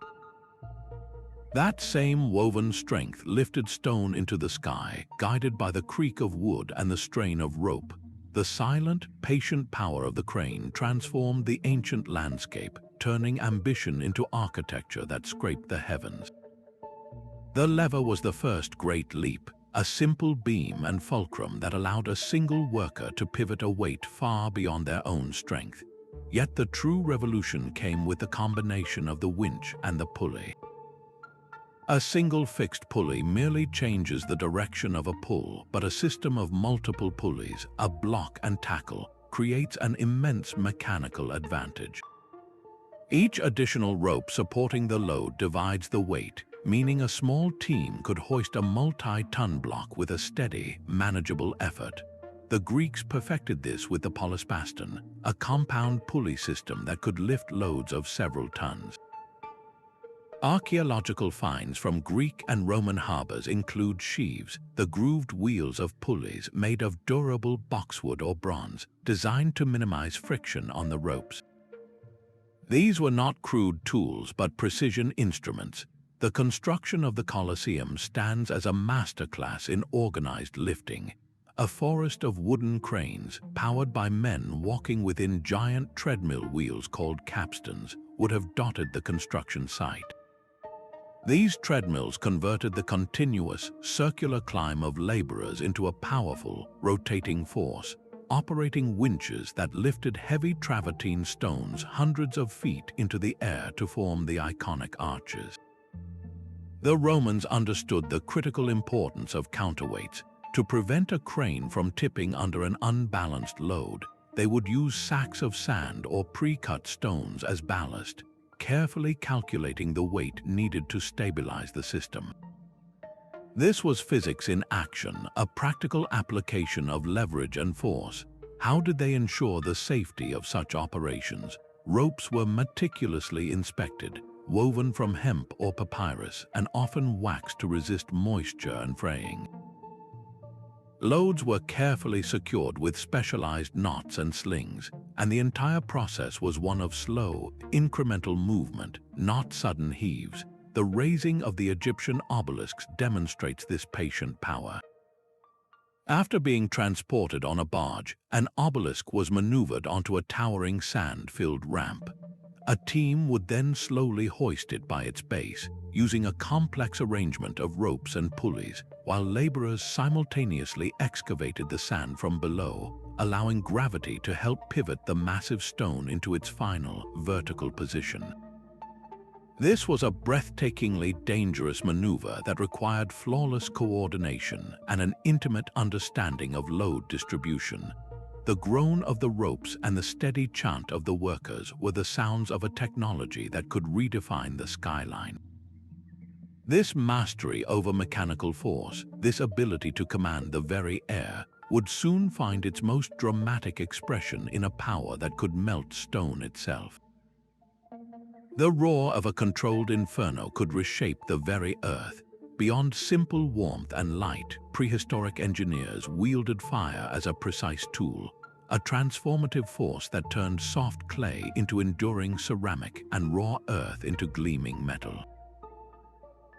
Speaker 1: That same woven strength lifted stone into the sky, guided by the creak of wood and the strain of rope. The silent, patient power of the crane transformed the ancient landscape, turning ambition into architecture that scraped the heavens. The lever was the first great leap, a simple beam and fulcrum that allowed a single worker to pivot a weight far beyond their own strength. Yet the true revolution came with the combination of the winch and the pulley. A single fixed pulley merely changes the direction of a pull, but a system of multiple pulleys, a block and tackle, creates an immense mechanical advantage. Each additional rope supporting the load divides the weight, meaning a small team could hoist a multi-ton block with a steady, manageable effort. The Greeks perfected this with the polyspaston, a compound pulley system that could lift loads of several tons. Archaeological finds from Greek and Roman harbors include sheaves, the grooved wheels of pulleys made of durable boxwood or bronze, designed to minimize friction on the ropes. These were not crude tools but precision instruments. The construction of the Colosseum stands as a masterclass in organized lifting. A forest of wooden cranes, powered by men walking within giant treadmill wheels called capstans, would have dotted the construction site. These treadmills converted the continuous, circular climb of laborers into a powerful, rotating force, operating winches that lifted heavy travertine stones hundreds of feet into the air to form the iconic arches. The Romans understood the critical importance of counterweights. To prevent a crane from tipping under an unbalanced load, they would use sacks of sand or pre-cut stones as ballast, carefully calculating the weight needed to stabilize the system. This was physics in action, a practical application of leverage and force. How did they ensure the safety of such operations? Ropes were meticulously inspected, woven from hemp or papyrus, and often waxed to resist moisture and fraying. Loads were carefully secured with specialized knots and slings, and the entire process was one of slow, incremental movement, not sudden heaves. The raising of the Egyptian obelisks demonstrates this patient power. After being transported on a barge, an obelisk was maneuvered onto a towering sand-filled ramp. A team would then slowly hoist it by its base, using a complex arrangement of ropes and pulleys, while laborers simultaneously excavated the sand from below, allowing gravity to help pivot the massive stone into its final, vertical position. This was a breathtakingly dangerous maneuver that required flawless coordination and an intimate understanding of load distribution. The groan of the ropes and the steady chant of the workers were the sounds of a technology that could redefine the skyline. This mastery over mechanical force, this ability to command the very air, would soon find its most dramatic expression in a power that could melt stone itself. The roar of a controlled inferno could reshape the very earth. Beyond simple warmth and light, prehistoric engineers wielded fire as a precise tool, a transformative force that turned soft clay into enduring ceramic and raw earth into gleaming metal.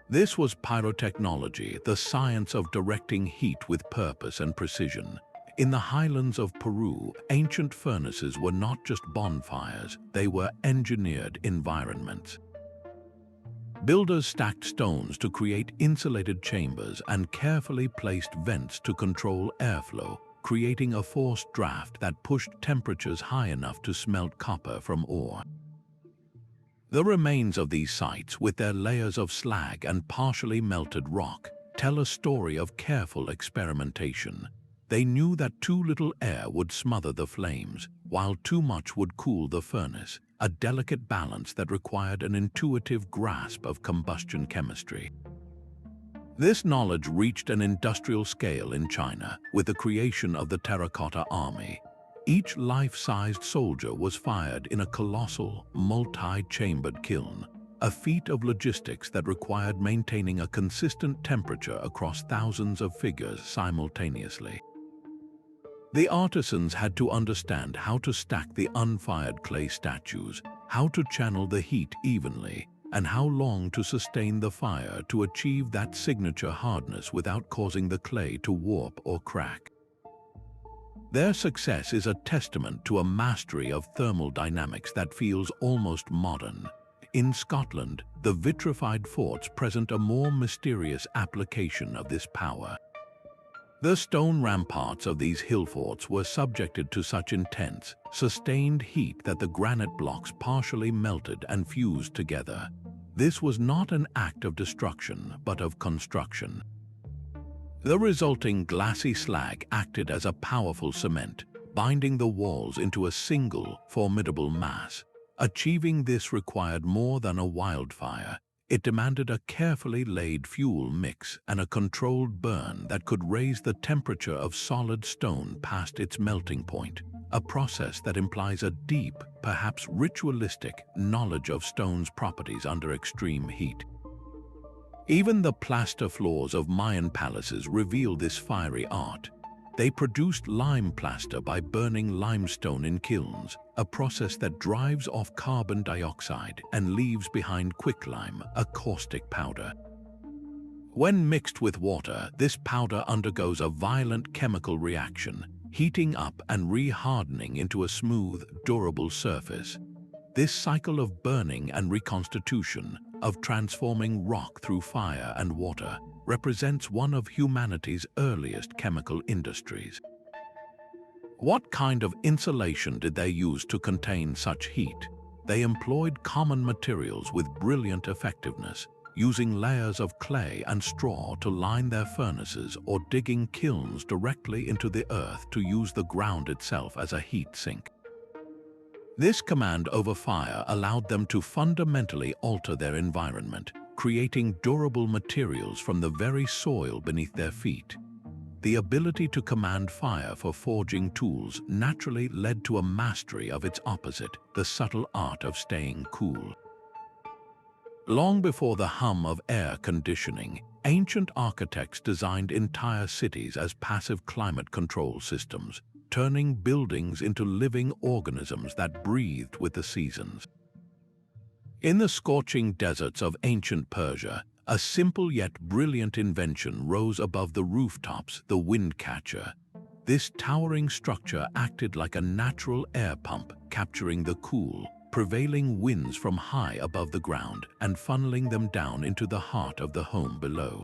Speaker 1: This was pyrotechnology, the science of directing heat with purpose and precision. In the highlands of Peru, ancient furnaces were not just bonfires, they were engineered environments. Builders stacked stones to create insulated chambers and carefully placed vents to control airflow, creating a forced draft that pushed temperatures high enough to smelt copper from ore. The remains of these sites, with their layers of slag and partially melted rock, tell a story of careful experimentation. They knew that too little air would smother the flames, while too much would cool the furnace, a delicate balance that required an intuitive grasp of combustion chemistry. This knowledge reached an industrial scale in China with the creation of the terracotta army. Each life-sized soldier was fired in a colossal, multi-chambered kiln, a feat of logistics that required maintaining a consistent temperature across thousands of figures simultaneously. The artisans had to understand how to stack the unfired clay statues, how to channel the heat evenly, and how long to sustain the fire to achieve that signature hardness without causing the clay to warp or crack. Their success is a testament to a mastery of thermal dynamics that feels almost modern. In Scotland, the vitrified forts present a more mysterious application of this power. The stone ramparts of these hill forts were subjected to such intense, sustained heat that the granite blocks partially melted and fused together. This was not an act of destruction, but of construction. The resulting glassy slag acted as a powerful cement, binding the walls into a single, formidable mass. Achieving this required more than a wildfire. It demanded a carefully laid fuel mix and a controlled burn that could raise the temperature of solid stone past its melting point, a process that implies a deep, perhaps ritualistic, knowledge of stone's properties under extreme heat. Even the plaster floors of Mayan palaces reveal this fiery art. They produced lime plaster by burning limestone in kilns, a process that drives off carbon dioxide and leaves behind quicklime, a caustic powder. When mixed with water, this powder undergoes a violent chemical reaction, heating up and re-hardening into a smooth, durable surface. This cycle of burning and reconstitution, of transforming rock through fire and water, represents one of humanity's earliest chemical industries. What kind of insulation did they use to contain such heat? They employed common materials with brilliant effectiveness, using layers of clay and straw to line their furnaces or digging kilns directly into the earth to use the ground itself as a heat sink. This command over fire allowed them to fundamentally alter their environment, creating durable materials from the very soil beneath their feet. The ability to command fire for forging tools naturally led to a mastery of its opposite, the subtle art of staying cool. Long before the hum of air conditioning, ancient architects designed entire cities as passive climate control systems, turning buildings into living organisms that breathed with the seasons. In the scorching deserts of ancient Persia, a simple yet brilliant invention rose above the rooftops, the wind catcher. This towering structure acted like a natural air pump, capturing the cool, prevailing winds from high above the ground and funneling them down into the heart of the home below.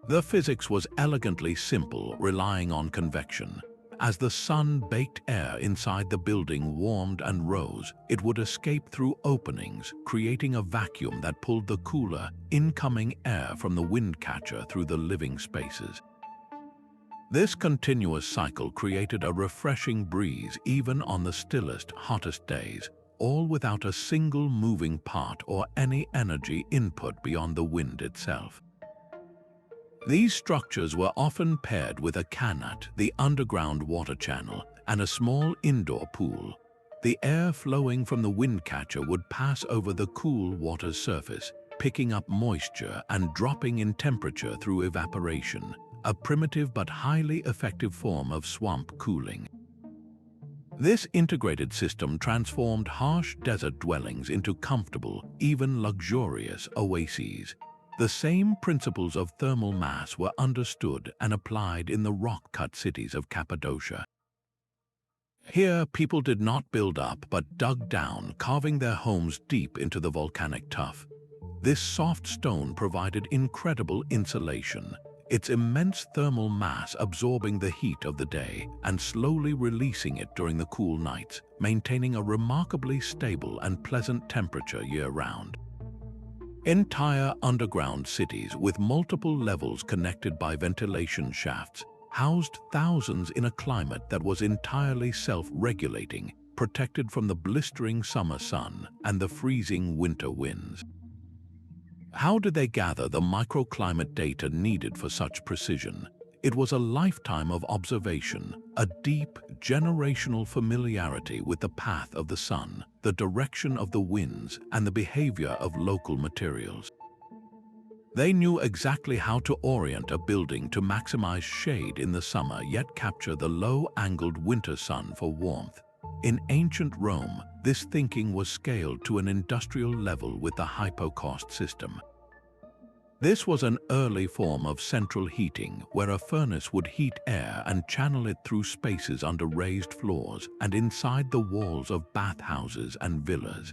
Speaker 1: The physics was elegantly simple, relying on convection. As the sun-baked air inside the building warmed and rose, it would escape through openings, creating a vacuum that pulled the cooler, incoming air from the wind catcher through the living spaces. This continuous cycle created a refreshing breeze even on the stillest, hottest days, all without a single moving part or any energy input beyond the wind itself. These structures were often paired with a Qanat, the underground water channel, and a small indoor pool. The air flowing from the wind catcher would pass over the cool water's surface, picking up moisture and dropping in temperature through evaporation, a primitive but highly effective form of swamp cooling. This integrated system transformed harsh desert dwellings into comfortable, even luxurious oases. The same principles of thermal mass were understood and applied in the rock-cut cities of Cappadocia. Here, people did not build up but dug down, carving their homes deep into the volcanic tuff. This soft stone provided incredible insulation, its immense thermal mass absorbing the heat of the day and slowly releasing it during the cool nights, maintaining a remarkably stable and pleasant temperature year-round. Entire underground cities with multiple levels connected by ventilation shafts housed thousands in a climate that was entirely self-regulating, protected from the blistering summer sun and the freezing winter winds. How did they gather the microclimate data needed for such precision? It was a lifetime of observation, a deep, generational familiarity with the path of the sun, the direction of the winds, and the behavior of local materials. They knew exactly how to orient a building to maximize shade in the summer yet capture the low-angled winter sun for warmth. In ancient Rome, this thinking was scaled to an industrial level with the hypocaust system. This was an early form of central heating where a furnace would heat air and channel it through spaces under raised floors and inside the walls of bathhouses and villas.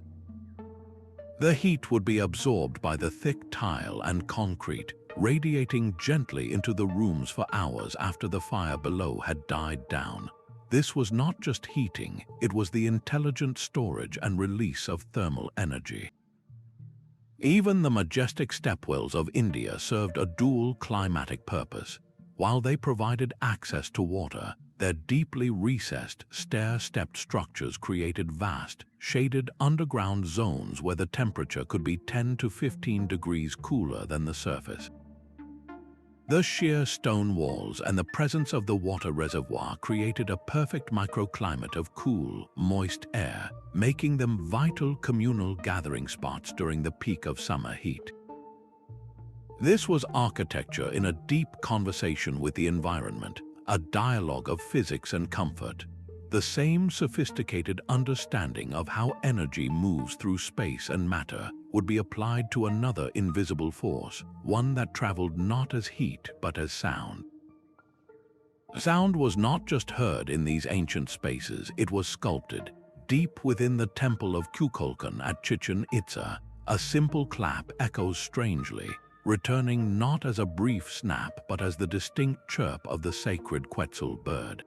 Speaker 1: The heat would be absorbed by the thick tile and concrete, radiating gently into the rooms for hours after the fire below had died down. This was not just heating, it was the intelligent storage and release of thermal energy. Even the majestic stepwells of India served a dual climatic purpose. While they provided access to water, their deeply recessed, stair-stepped structures created vast, shaded underground zones where the temperature could be 10 to 15 degrees cooler than the surface. The sheer stone walls and the presence of the water reservoir created a perfect microclimate of cool, moist air, making them vital communal gathering spots during the peak of summer heat. This was architecture in a deep conversation with the environment, a dialogue of physics and comfort. The same sophisticated understanding of how energy moves through space and matter would be applied to another invisible force, one that traveled not as heat but as sound. Sound was not just heard in these ancient spaces, it was sculpted. Deep within the temple of Kukulkan at Chichen Itza, a simple clap echoes strangely, returning not as a brief snap but as the distinct chirp of the sacred Quetzal bird.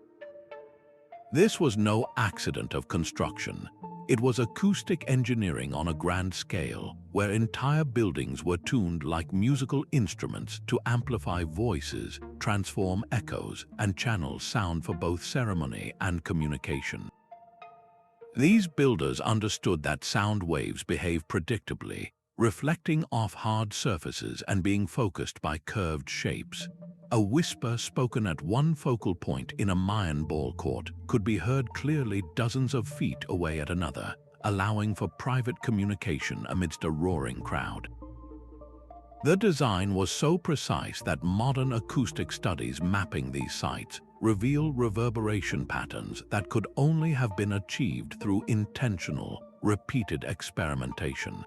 Speaker 1: This was no accident of construction. It was acoustic engineering on a grand scale, where entire buildings were tuned like musical instruments to amplify voices, transform echoes, and channel sound for both ceremony and communication. These builders understood that sound waves behave predictably, reflecting off hard surfaces and being focused by curved shapes. A whisper spoken at one focal point in a Mayan ball court could be heard clearly dozens of feet away at another, allowing for private communication amidst a roaring crowd. The design was so precise that modern acoustic studies mapping these sites reveal reverberation patterns that could only have been achieved through intentional, repeated experimentation.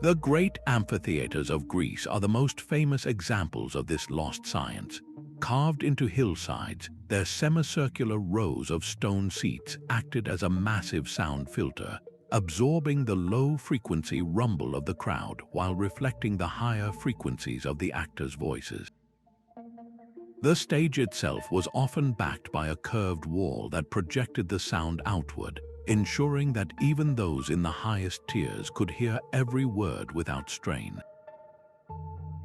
Speaker 1: The great amphitheaters of Greece are the most famous examples of this lost science. Carved into hillsides, their semicircular rows of stone seats acted as a massive sound filter, absorbing the low-frequency rumble of the crowd while reflecting the higher frequencies of the actors' voices. The stage itself was often backed by a curved wall that projected the sound outward, ensuring that even those in the highest tiers could hear every word without strain.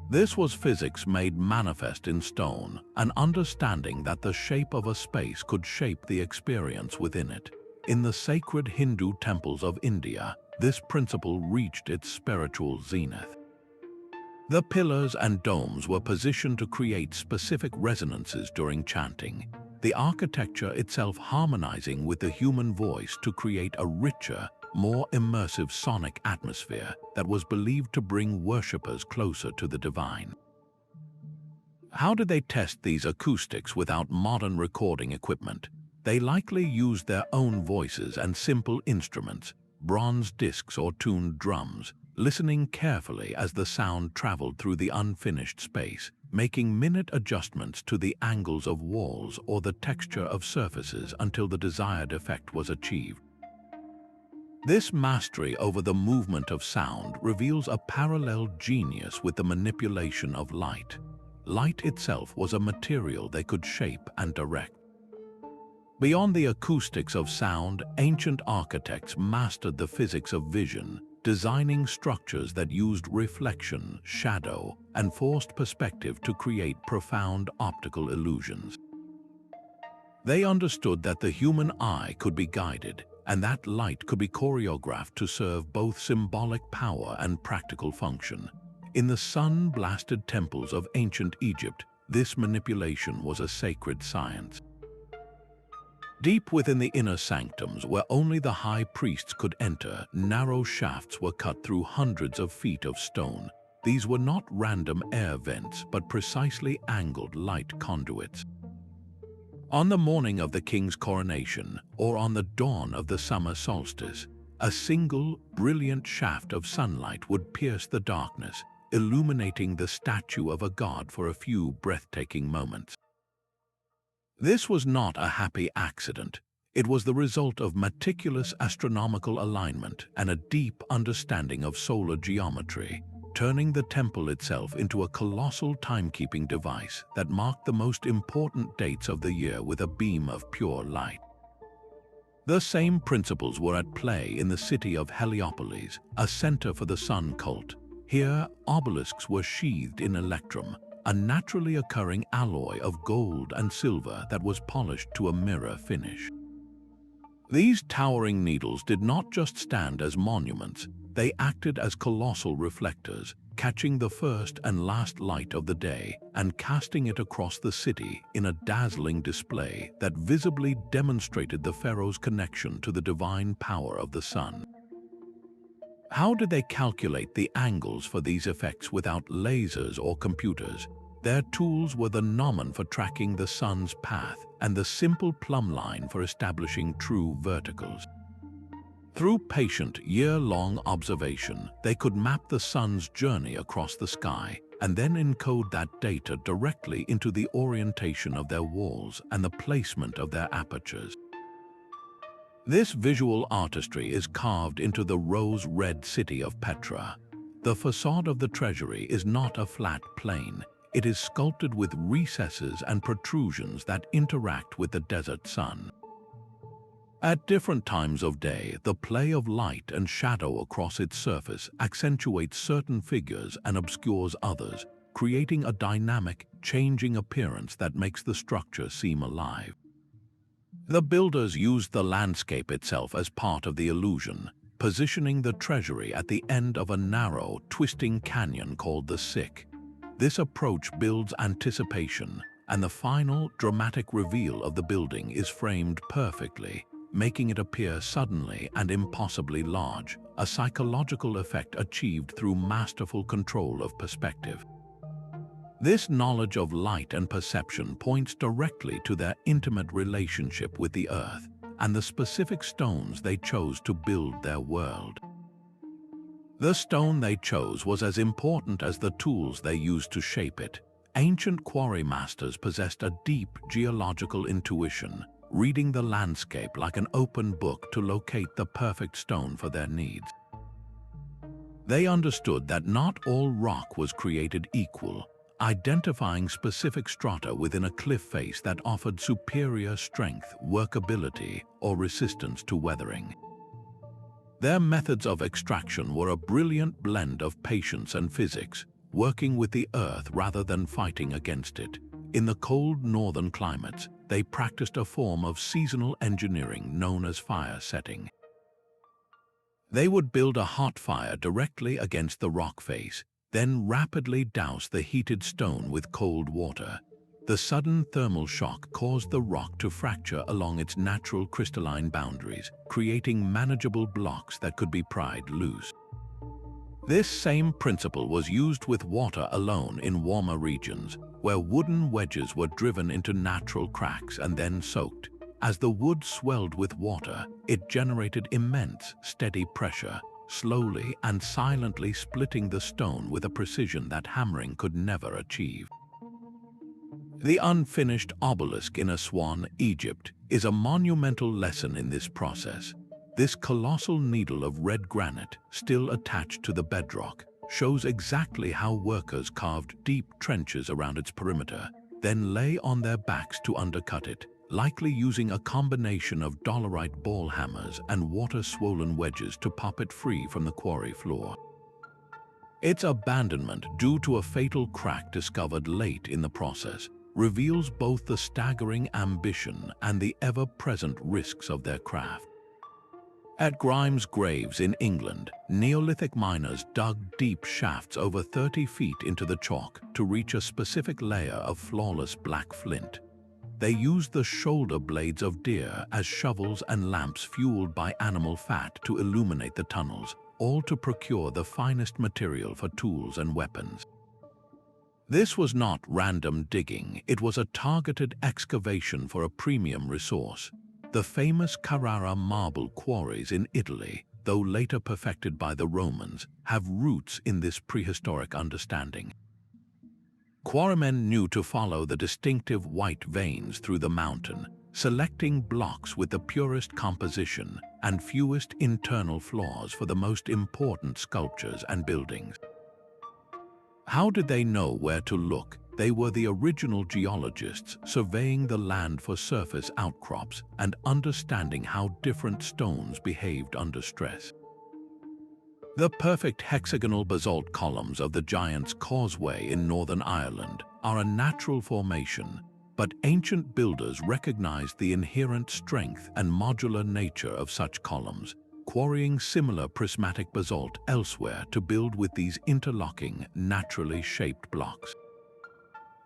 Speaker 1: This was physics made manifest in stone, an understanding that the shape of a space could shape the experience within it. In the sacred Hindu temples of India, this principle reached its spiritual zenith. The pillars and domes were positioned to create specific resonances during chanting, the architecture itself harmonizing with the human voice to create a richer, more immersive sonic atmosphere that was believed to bring worshippers closer to the divine. How did they test these acoustics without modern recording equipment? They likely used their own voices and simple instruments, bronze discs or tuned drums, listening carefully as the sound traveled through the unfinished space, making minute adjustments to the angles of walls or the texture of surfaces until the desired effect was achieved. This mastery over the movement of sound reveals a parallel genius with the manipulation of light. Light itself was a material they could shape and direct. Beyond the acoustics of sound, ancient architects mastered the physics of vision, designing structures that used reflection, shadow, and forced perspective to create profound optical illusions. They understood that the human eye could be guided, and that light could be choreographed to serve both symbolic power and practical function. In the sun-blasted temples of ancient Egypt, this manipulation was a sacred science. Deep within the inner sanctums, where only the high priests could enter, narrow shafts were cut through hundreds of feet of stone. These were not random air vents, but precisely angled light conduits. On the morning of the king's coronation, or on the dawn of the summer solstice, a single, brilliant shaft of sunlight would pierce the darkness, illuminating the statue of a god for a few breathtaking moments. This was not a happy accident. It was the result of meticulous astronomical alignment and a deep understanding of solar geometry, turning the temple itself into a colossal timekeeping device that marked the most important dates of the year with a beam of pure light. The same principles were at play in the city of Heliopolis, a center for the sun cult. Here, obelisks were sheathed in electrum, a naturally occurring alloy of gold and silver that was polished to a mirror finish. These towering needles did not just stand as monuments, they acted as colossal reflectors, catching the first and last light of the day and casting it across the city in a dazzling display that visibly demonstrated the pharaoh's connection to the divine power of the sun. How did they calculate the angles for these effects without lasers or computers? Their tools were the gnomon for tracking the sun's path and the simple plumb line for establishing true verticals. Through patient, year-long observation, they could map the sun's journey across the sky and then encode that data directly into the orientation of their walls and the placement of their apertures. This visual artistry is carved into the rose-red city of Petra. The facade of the treasury is not a flat plane. It is sculpted with recesses and protrusions that interact with the desert sun. At different times of day, the play of light and shadow across its surface accentuates certain figures and obscures others, creating a dynamic, changing appearance that makes the structure seem alive. The builders used the landscape itself as part of the illusion, positioning the treasury at the end of a narrow, twisting canyon called the Sick. This approach builds anticipation, and the final, dramatic reveal of the building is framed perfectly, making it appear suddenly and impossibly large, a psychological effect achieved through masterful control of perspective. This knowledge of light and perception points directly to their intimate relationship with the earth and the specific stones they chose to build their world. The stone they chose was as important as the tools they used to shape it. Ancient quarry masters possessed a deep geological intuition, reading the landscape like an open book to locate the perfect stone for their needs. They understood that not all rock was created equal, identifying specific strata within a cliff face that offered superior strength, workability, or resistance to weathering. Their methods of extraction were a brilliant blend of patience and physics, working with the earth rather than fighting against it. In the cold northern climates, they practiced a form of seasonal engineering known as fire setting. They would build a hot fire directly against the rock face, then rapidly douse the heated stone with cold water. The sudden thermal shock caused the rock to fracture along its natural crystalline boundaries, creating manageable blocks that could be pried loose. This same principle was used with water alone in warmer regions, where wooden wedges were driven into natural cracks and then soaked. As the wood swelled with water, it generated immense, steady pressure, slowly and silently splitting the stone with a precision that hammering could never achieve. The unfinished obelisk in Aswan, Egypt, is a monumental lesson in this process. This colossal needle of red granite, still attached to the bedrock, shows exactly how workers carved deep trenches around its perimeter, then lay on their backs to undercut it, likely using a combination of dolerite ball hammers and water-swollen wedges to pop it free from the quarry floor. Its abandonment due to a fatal crack discovered late in the process reveals both the staggering ambition and the ever-present risks of their craft. At Grimes Graves in England, Neolithic miners dug deep shafts over 30 feet into the chalk to reach a specific layer of flawless black flint. They used the shoulder blades of deer as shovels and lamps fueled by animal fat to illuminate the tunnels, all to procure the finest material for tools and weapons. This was not random digging, it was a targeted excavation for a premium resource. The famous Carrara marble quarries in Italy, though later perfected by the Romans, have roots in this prehistoric understanding. Quarrymen knew to follow the distinctive white veins through the mountain, selecting blocks with the purest composition and fewest internal flaws for the most important sculptures and buildings. How did they know where to look? They were the original geologists surveying the land for surface outcrops and understanding how different stones behaved under stress. The perfect hexagonal basalt columns of the Giant's Causeway in Northern Ireland are a natural formation, but ancient builders recognized the inherent strength and modular nature of such columns, quarrying similar prismatic basalt elsewhere to build with these interlocking, naturally shaped blocks.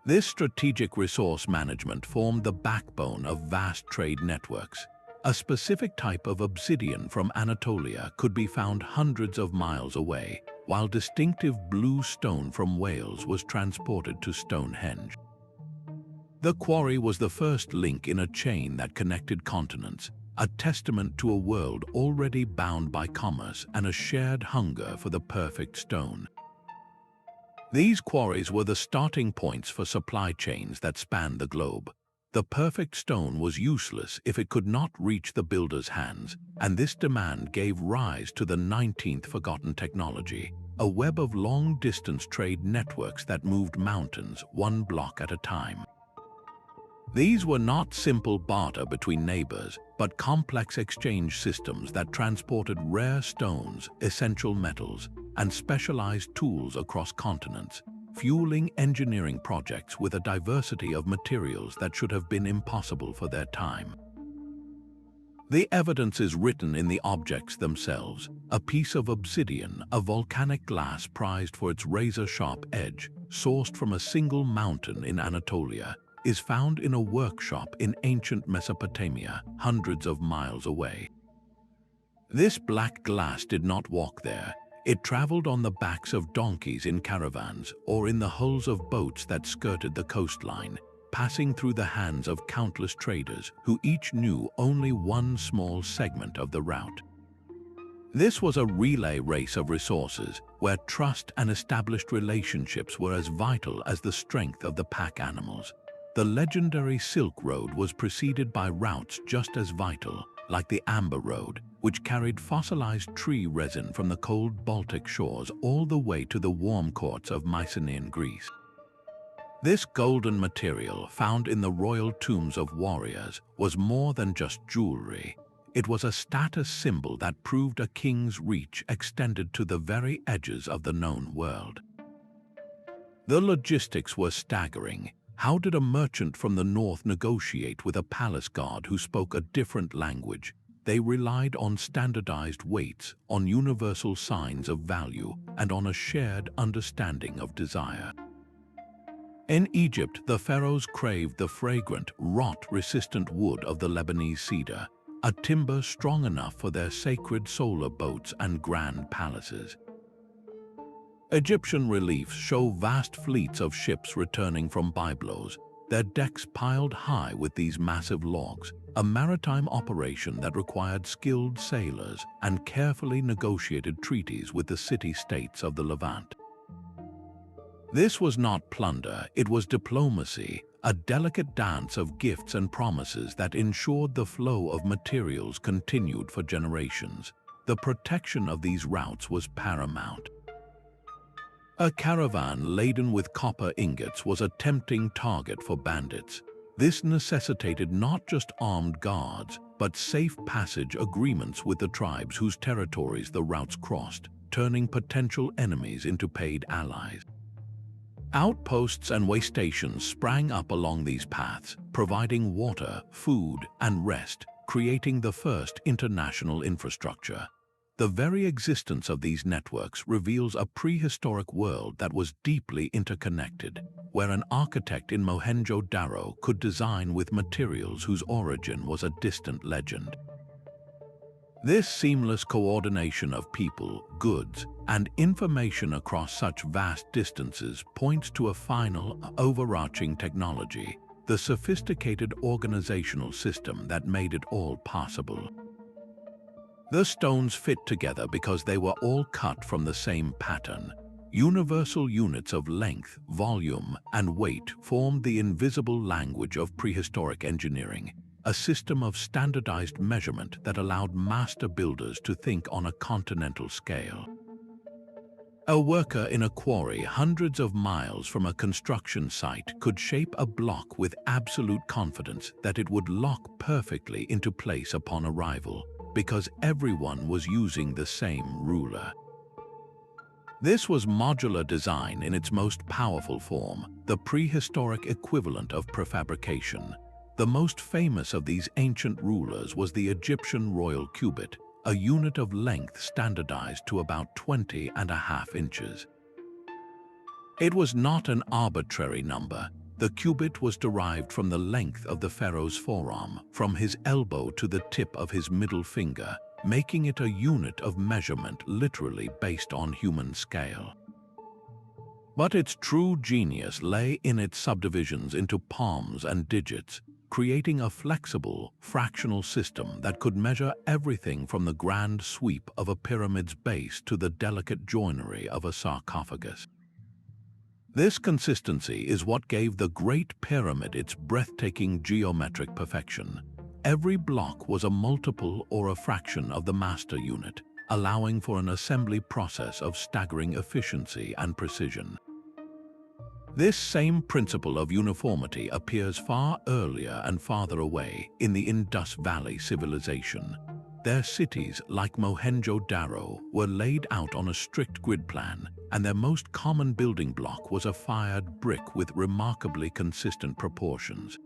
Speaker 1: This strategic resource management formed the backbone of vast trade networks. A specific type of obsidian from Anatolia could be found hundreds of miles away, while distinctive blue stone from Wales was transported to Stonehenge. The quarry was the first link in a chain that connected continents, a testament to a world already bound by commerce and a shared hunger for the perfect stone. These quarries were the starting points for supply chains that spanned the globe. The perfect stone was useless if it could not reach the builder's hands, and this demand gave rise to the 19th forgotten technology, a web of long-distance trade networks that moved mountains one block at a time. These were not simple barter between neighbors, but complex exchange systems that transported rare stones, essential metals, and specialized tools across continents, fueling engineering projects with a diversity of materials that should have been impossible for their time. The evidence is written in the objects themselves. A piece of obsidian, a volcanic glass prized for its razor-sharp edge, sourced from a single mountain in Anatolia, is found in a workshop in ancient Mesopotamia, hundreds of miles away. This black glass did not walk there. It traveled on the backs of donkeys in caravans or in the hulls of boats that skirted the coastline, passing through the hands of countless traders who each knew only one small segment of the route. This was a relay race of resources where trust and established relationships were as vital as the strength of the pack animals. The legendary Silk Road was preceded by routes just as vital, like the Amber Road, which carried fossilized tree resin from the cold Baltic shores all the way to the warm courts of Mycenaean Greece. This golden material, found in the royal tombs of warriors, was more than just jewelry. It was a status symbol that proved a king's reach extended to the very edges of the known world. The logistics were staggering. How did a merchant from the north negotiate with a palace guard who spoke a different language? They relied on standardized weights, on universal signs of value, and on a shared understanding of desire. In Egypt, the pharaohs craved the fragrant, rot-resistant wood of the Lebanese cedar, a timber strong enough for their sacred solar boats and grand palaces. Egyptian reliefs show vast fleets of ships returning from Byblos, their decks piled high with these massive logs, a maritime operation that required skilled sailors and carefully negotiated treaties with the city-states of the Levant. This was not plunder, it was diplomacy, a delicate dance of gifts and promises that ensured the flow of materials continued for generations. The protection of these routes was paramount. A caravan laden with copper ingots was a tempting target for bandits. This necessitated not just armed guards, but safe passage agreements with the tribes whose territories the routes crossed, turning potential enemies into paid allies. Outposts and way stations sprang up along these paths, providing water, food, and rest, creating the first international infrastructure. The very existence of these networks reveals a prehistoric world that was deeply interconnected, where an architect in Mohenjo-Daro could design with materials whose origin was a distant legend. This seamless coordination of people, goods, and information across such vast distances points to a final, overarching technology, the sophisticated organizational system that made it all possible. The stones fit together because they were all cut from the same pattern. Universal units of length, volume, and weight formed the invisible language of prehistoric engineering, a system of standardized measurement that allowed master builders to think on a continental scale. A worker in a quarry hundreds of miles from a construction site could shape a block with absolute confidence that it would lock perfectly into place upon arrival, because everyone was using the same ruler. This was modular design in its most powerful form, the prehistoric equivalent of prefabrication. The most famous of these ancient rulers was the Egyptian royal cubit, a unit of length standardized to about 20.5 inches. It was not an arbitrary number. The cubit was derived from the length of the pharaoh's forearm, from his elbow to the tip of his middle finger, making it a unit of measurement literally based on human scale. But its true genius lay in its subdivisions into palms and digits, creating a flexible, fractional system that could measure everything from the grand sweep of a pyramid's base to the delicate joinery of a sarcophagus. This consistency is what gave the Great Pyramid its breathtaking geometric perfection. Every block was a multiple or a fraction of the master unit, allowing for an assembly process of staggering efficiency and precision. This same principle of uniformity appears far earlier and farther away in the Indus Valley civilization. Their cities, like Mohenjo-Daro, were laid out on a strict grid plan, and their most common building block was a fired brick with remarkably consistent proportions.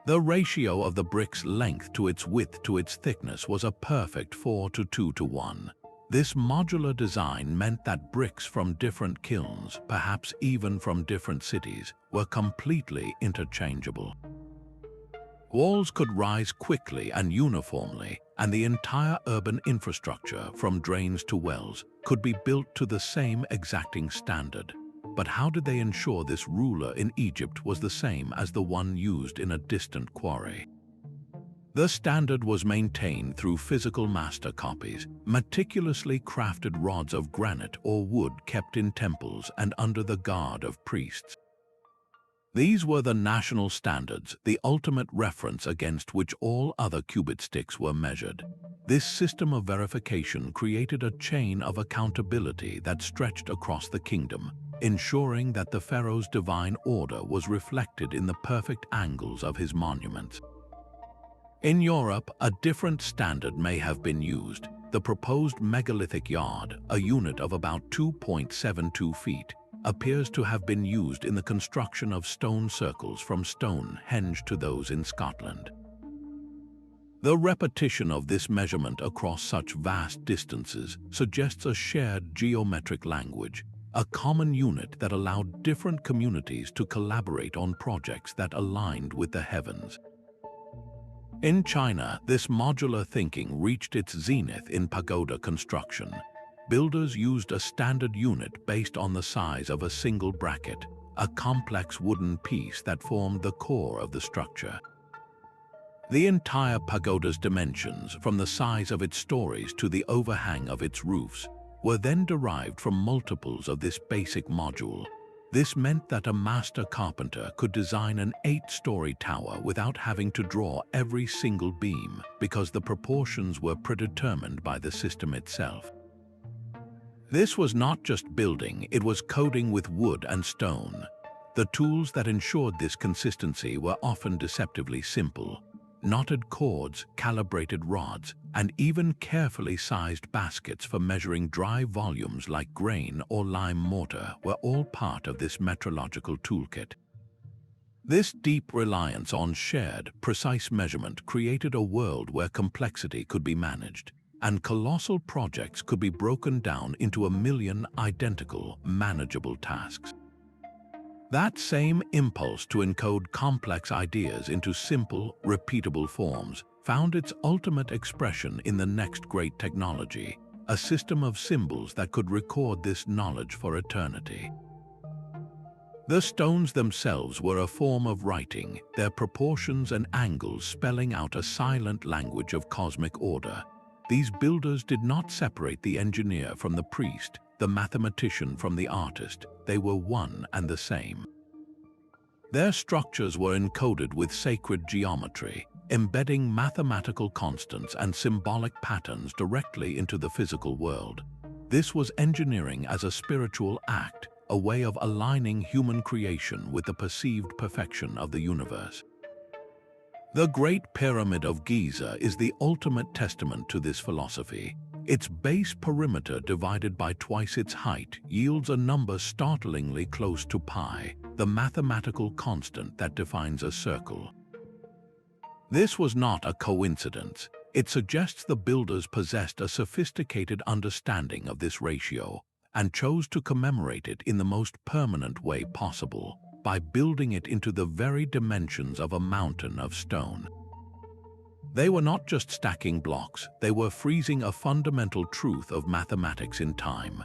Speaker 1: The ratio of the brick's length to its width to its thickness was a perfect 4:2:1. This modular design meant that bricks from different kilns, perhaps even from different cities, were completely interchangeable. Walls could rise quickly and uniformly, and the entire urban infrastructure, from drains to wells, could be built to the same exacting standard. But how did they ensure this ruler in Egypt was the same as the one used in a distant quarry? The standard was maintained through physical master copies, meticulously crafted rods of granite or wood kept in temples and under the guard of priests. These were the national standards, the ultimate reference against which all other cubit sticks were measured. This system of verification created a chain of accountability that stretched across the kingdom, ensuring that the pharaoh's divine order was reflected in the perfect angles of his monuments. In Europe, a different standard may have been used. The proposed megalithic yard, a unit of about 2.72 feet, appears to have been used in the construction of stone circles from Stonehenge to those in Scotland. The repetition of this measurement across such vast distances suggests a shared geometric language, a common unit that allowed different communities to collaborate on projects that aligned with the heavens. In China, this modular thinking reached its zenith in pagoda construction. Builders used a standard unit based on the size of a single bracket, a complex wooden piece that formed the core of the structure. The entire pagoda's dimensions, from the size of its stories to the overhang of its roofs, were then derived from multiples of this basic module. This meant that a master carpenter could design an 8-story tower without having to draw every single beam, because the proportions were predetermined by the system itself. This was not just building, it was coding with wood and stone. The tools that ensured this consistency were often deceptively simple. Knotted cords, calibrated rods, and even carefully sized baskets for measuring dry volumes like grain or lime mortar were all part of this metrological toolkit. This deep reliance on shared, precise measurement created a world where complexity could be managed, and colossal projects could be broken down into a million identical, manageable tasks. That same impulse to encode complex ideas into simple, repeatable forms found its ultimate expression in the next great technology, a system of symbols that could record this knowledge for eternity. The stones themselves were a form of writing, their proportions and angles spelling out a silent language of cosmic order. These builders did not separate the engineer from the priest, the mathematician from the artist. They were one and the same. Their structures were encoded with sacred geometry, embedding mathematical constants and symbolic patterns directly into the physical world. This was engineering as a spiritual act, a way of aligning human creation with the perceived perfection of the universe. The Great Pyramid of Giza is the ultimate testament to this philosophy. Its base perimeter divided by twice its height yields a number startlingly close to pi, the mathematical constant that defines a circle. This was not a coincidence. It suggests the builders possessed a sophisticated understanding of this ratio and chose to commemorate it in the most permanent way possible, by building it into the very dimensions of a mountain of stone. They were not just stacking blocks, they were freezing a fundamental truth of mathematics in time.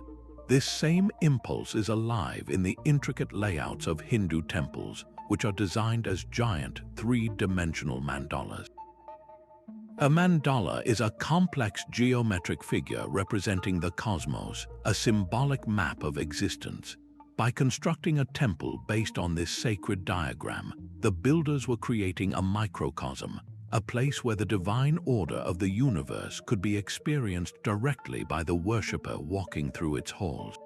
Speaker 1: This same impulse is alive in the intricate layouts of Hindu temples, which are designed as giant, three-dimensional mandalas. A mandala is a complex geometric figure representing the cosmos, a symbolic map of existence. By constructing a temple based on this sacred diagram, the builders were creating a microcosm, a place where the divine order of the universe could be experienced directly by the worshipper walking through its halls.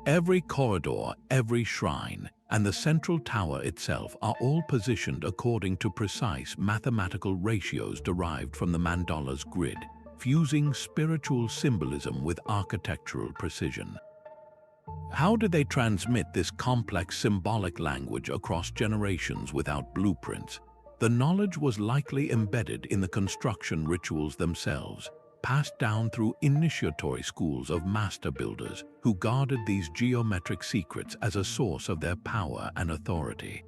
Speaker 1: Every corridor, every shrine, and the central tower itself are all positioned according to precise mathematical ratios derived from the mandala's grid, fusing spiritual symbolism with architectural precision. How did they transmit this complex symbolic language across generations without blueprints? The knowledge was likely embedded in the construction rituals themselves, passed down through initiatory schools of master builders who guarded these geometric secrets as a source of their power and authority.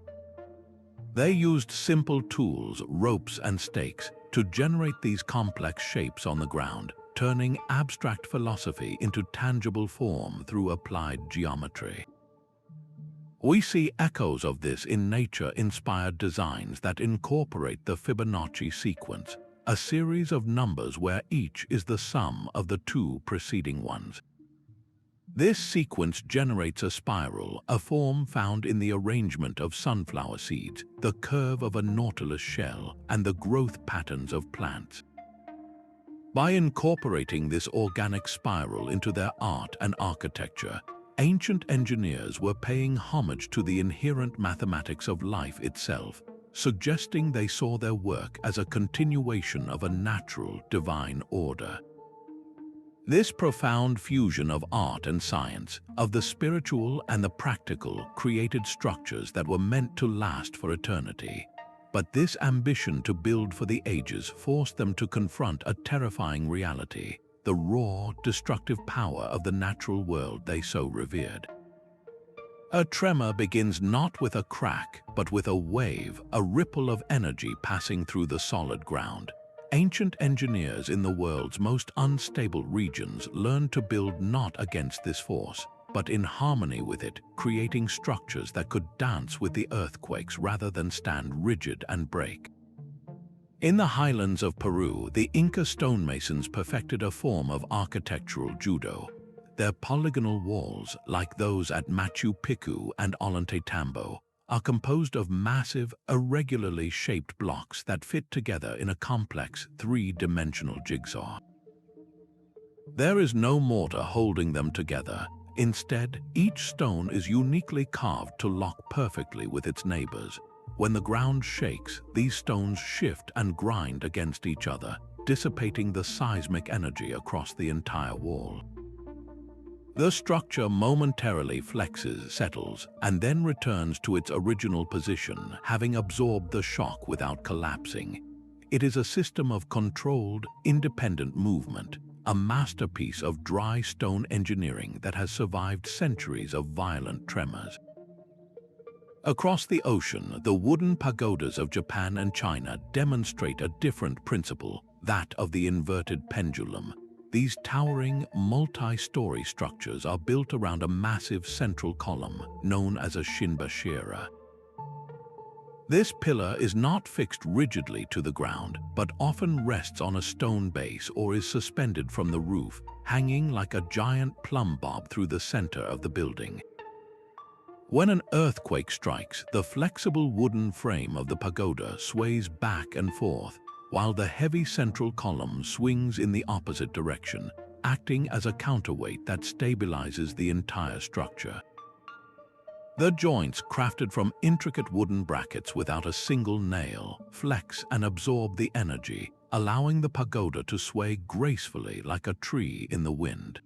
Speaker 1: They used simple tools, ropes and stakes, to generate these complex shapes on the ground, turning abstract philosophy into tangible form through applied geometry. We see echoes of this in nature-inspired designs that incorporate the Fibonacci sequence, a series of numbers where each is the sum of the two preceding ones. This sequence generates a spiral, a form found in the arrangement of sunflower seeds, the curve of a nautilus shell, and the growth patterns of plants. By incorporating this organic spiral into their art and architecture, ancient engineers were paying homage to the inherent mathematics of life itself, suggesting they saw their work as a continuation of a natural, divine order. This profound fusion of art and science, of the spiritual and the practical, created structures that were meant to last for eternity. But this ambition to build for the ages forced them to confront a terrifying reality: the raw, destructive power of the natural world they so revered. A tremor begins not with a crack, but with a wave, a ripple of energy passing through the solid ground. Ancient engineers in the world's most unstable regions learned to build not against this force, but in harmony with it, creating structures that could dance with the earthquakes rather than stand rigid and break. In the highlands of Peru, the Inca stonemasons perfected a form of architectural judo. Their polygonal walls, like those at Machu Picchu and Ollantaytambo, are composed of massive, irregularly shaped blocks that fit together in a complex, three-dimensional jigsaw. There is no mortar holding them together. Instead, each stone is uniquely carved to lock perfectly with its neighbors. When the ground shakes, these stones shift and grind against each other, dissipating the seismic energy across the entire wall. The structure momentarily flexes, settles, and then returns to its original position, having absorbed the shock without collapsing. It is a system of controlled, independent movement, a masterpiece of dry stone engineering that has survived centuries of violent tremors. Across the ocean, the wooden pagodas of Japan and China demonstrate a different principle, that of the inverted pendulum. These towering, multi-story structures are built around a massive central column, known as a shinbashira. This pillar is not fixed rigidly to the ground, but often rests on a stone base or is suspended from the roof, hanging like a giant plumb bob through the center of the building. When an earthquake strikes, the flexible wooden frame of the pagoda sways back and forth, while the heavy central column swings in the opposite direction, acting as a counterweight that stabilizes the entire structure. The joints, crafted from intricate wooden brackets without a single nail, flex and absorb the energy, allowing the pagoda to sway gracefully like a tree in the wind.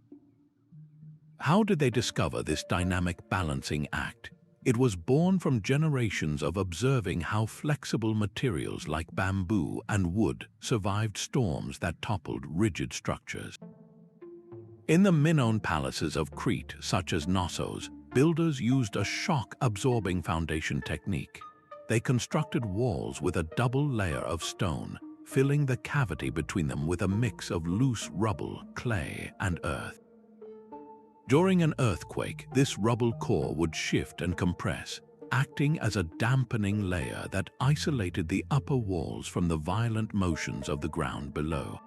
Speaker 1: How did they discover this dynamic balancing act? It was born from generations of observing how flexible materials like bamboo and wood survived storms that toppled rigid structures. In the Minoan palaces of Crete, such as Knossos, builders used a shock-absorbing foundation technique. They constructed walls with a double layer of stone, filling the cavity between them with a mix of loose rubble, clay, and earth. During an earthquake, this rubble core would shift and compress, acting as a dampening layer that isolated the upper walls from the violent motions of the ground below.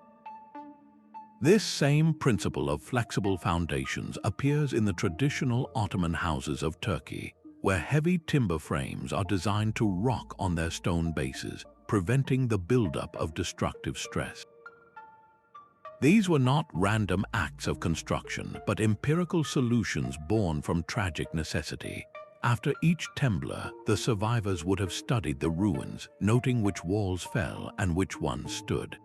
Speaker 1: This same principle of flexible foundations appears in the traditional Ottoman houses of Turkey, where heavy timber frames are designed to rock on their stone bases, preventing the buildup of destructive stress. These were not random acts of construction, but empirical solutions born from tragic necessity. After each temblor, the survivors would have studied the ruins, noting which walls fell and which ones stood.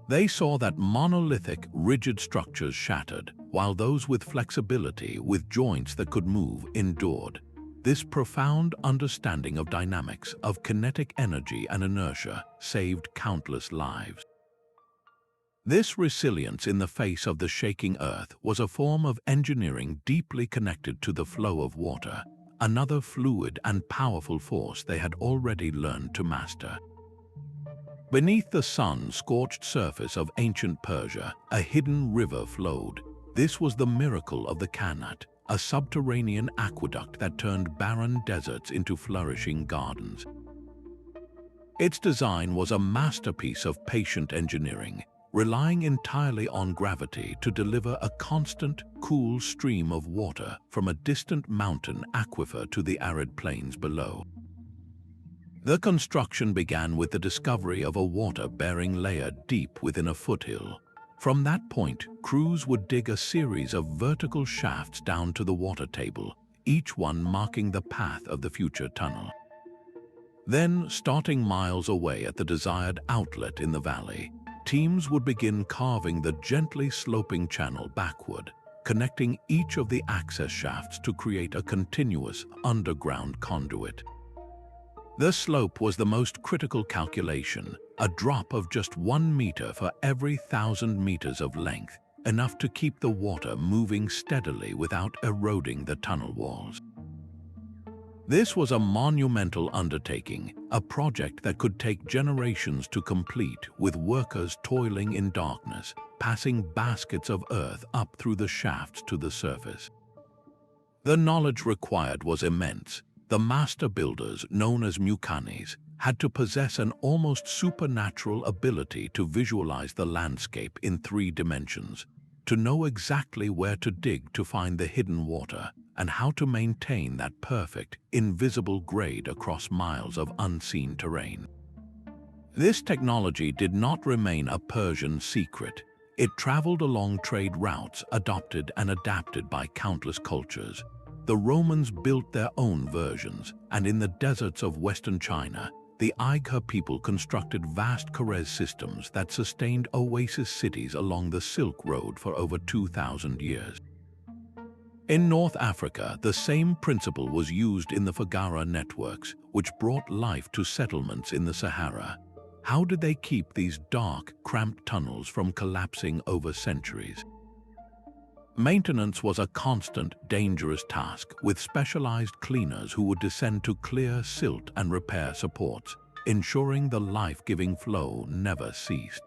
Speaker 1: They saw that monolithic, rigid structures shattered, while those with flexibility, with joints that could move, endured. This profound understanding of dynamics, of kinetic energy and inertia, saved countless lives. This resilience in the face of the shaking earth was a form of engineering deeply connected to the flow of water, another fluid and powerful force they had already learned to master. Beneath the sun-scorched surface of ancient Persia, a hidden river flowed. This was the miracle of the Qanat, a subterranean aqueduct that turned barren deserts into flourishing gardens. Its design was a masterpiece of patient engineering, relying entirely on gravity to deliver a constant, cool stream of water from a distant mountain aquifer to the arid plains below. The construction began with the discovery of a water-bearing layer deep within a foothill. From that point, crews would dig a series of vertical shafts down to the water table, each one marking the path of the future tunnel. Then, starting miles away at the desired outlet in the valley, teams would begin carving the gently sloping channel backward, connecting each of the access shafts to create a continuous underground conduit. The slope was the most critical calculation, a drop of just 1 meter for every 1,000 meters of length, enough to keep the water moving steadily without eroding the tunnel walls. This was a monumental undertaking, a project that could take generations to complete, with workers toiling in darkness, passing baskets of earth up through the shafts to the surface. The knowledge required was immense. The master builders, known as muqannis, had to possess an almost supernatural ability to visualize the landscape in 3 dimensions, to know exactly where to dig to find the hidden water, and how to maintain that perfect, invisible grade across miles of unseen terrain. This technology did not remain a Persian secret. It traveled along trade routes adopted and adapted by countless cultures. The Romans built their own versions, and in the deserts of western China, the Aigha people constructed vast Kharez systems that sustained oasis cities along the Silk Road for over 2,000 years. In North Africa, the same principle was used in the Fagara networks, which brought life to settlements in the Sahara. How did they keep these dark, cramped tunnels from collapsing over centuries? Maintenance was a constant, dangerous task, with specialized cleaners who would descend to clear silt and repair supports, ensuring the life-giving flow never ceased.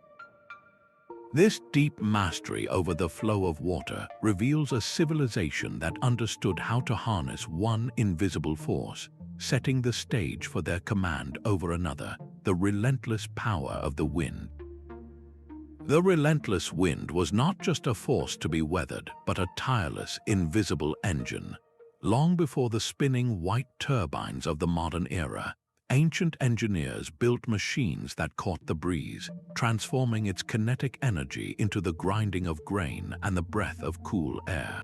Speaker 1: This deep mastery over the flow of water reveals a civilization that understood how to harness one invisible force, setting the stage for their command over another, the relentless power of the wind. The relentless wind was not just a force to be weathered, but a tireless, invisible engine. Long before the spinning white turbines of the modern era, ancient engineers built machines that caught the breeze, transforming its kinetic energy into the grinding of grain and the breath of cool air.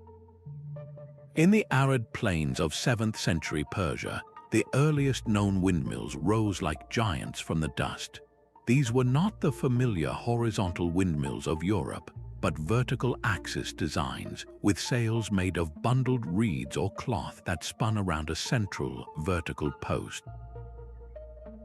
Speaker 1: In the arid plains of 7th century Persia, the earliest known windmills rose like giants from the dust. These were not the familiar horizontal windmills of Europe, but vertical axis designs with sails made of bundled reeds or cloth that spun around a central, vertical post.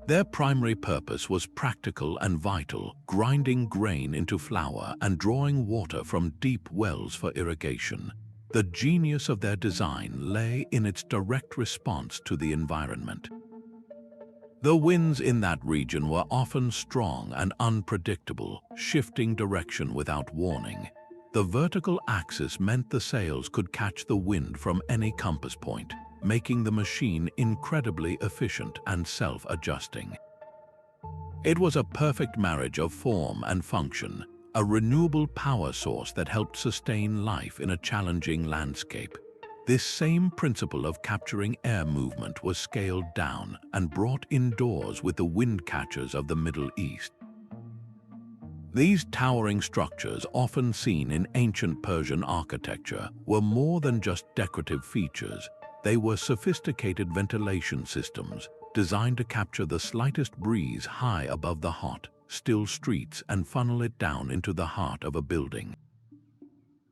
Speaker 1: Their primary purpose was practical and vital, grinding grain into flour and drawing water from deep wells for irrigation. The genius of their design lay in its direct response to the environment. The winds in that region were often strong and unpredictable, shifting direction without warning. The vertical axis meant the sails could catch the wind from any compass point, making the machine incredibly efficient and self-adjusting. It was a perfect marriage of form and function, a renewable power source that helped sustain life in a challenging landscape. This same principle of capturing air movement was scaled down and brought indoors with the wind catchers of the Middle East. These towering structures, often seen in ancient Persian architecture, were more than just decorative features. They were sophisticated ventilation systems designed to capture the slightest breeze high above the hot, still streets and funnel it down into the heart of a building.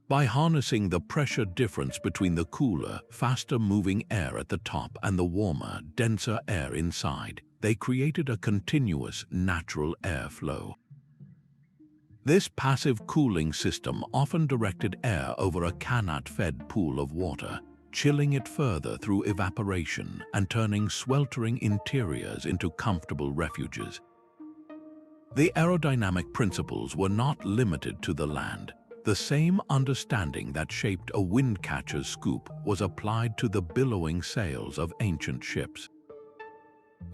Speaker 1: By harnessing the pressure difference between the cooler, faster-moving air at the top and the warmer, denser air inside, they created a continuous, natural airflow. This passive cooling system often directed air over a Qanat-fed pool of water, chilling it further through evaporation and turning sweltering interiors into comfortable refuges. The aerodynamic principles were not limited to the land. The same understanding that shaped a wind catcher's scoop was applied to the billowing sails of ancient ships.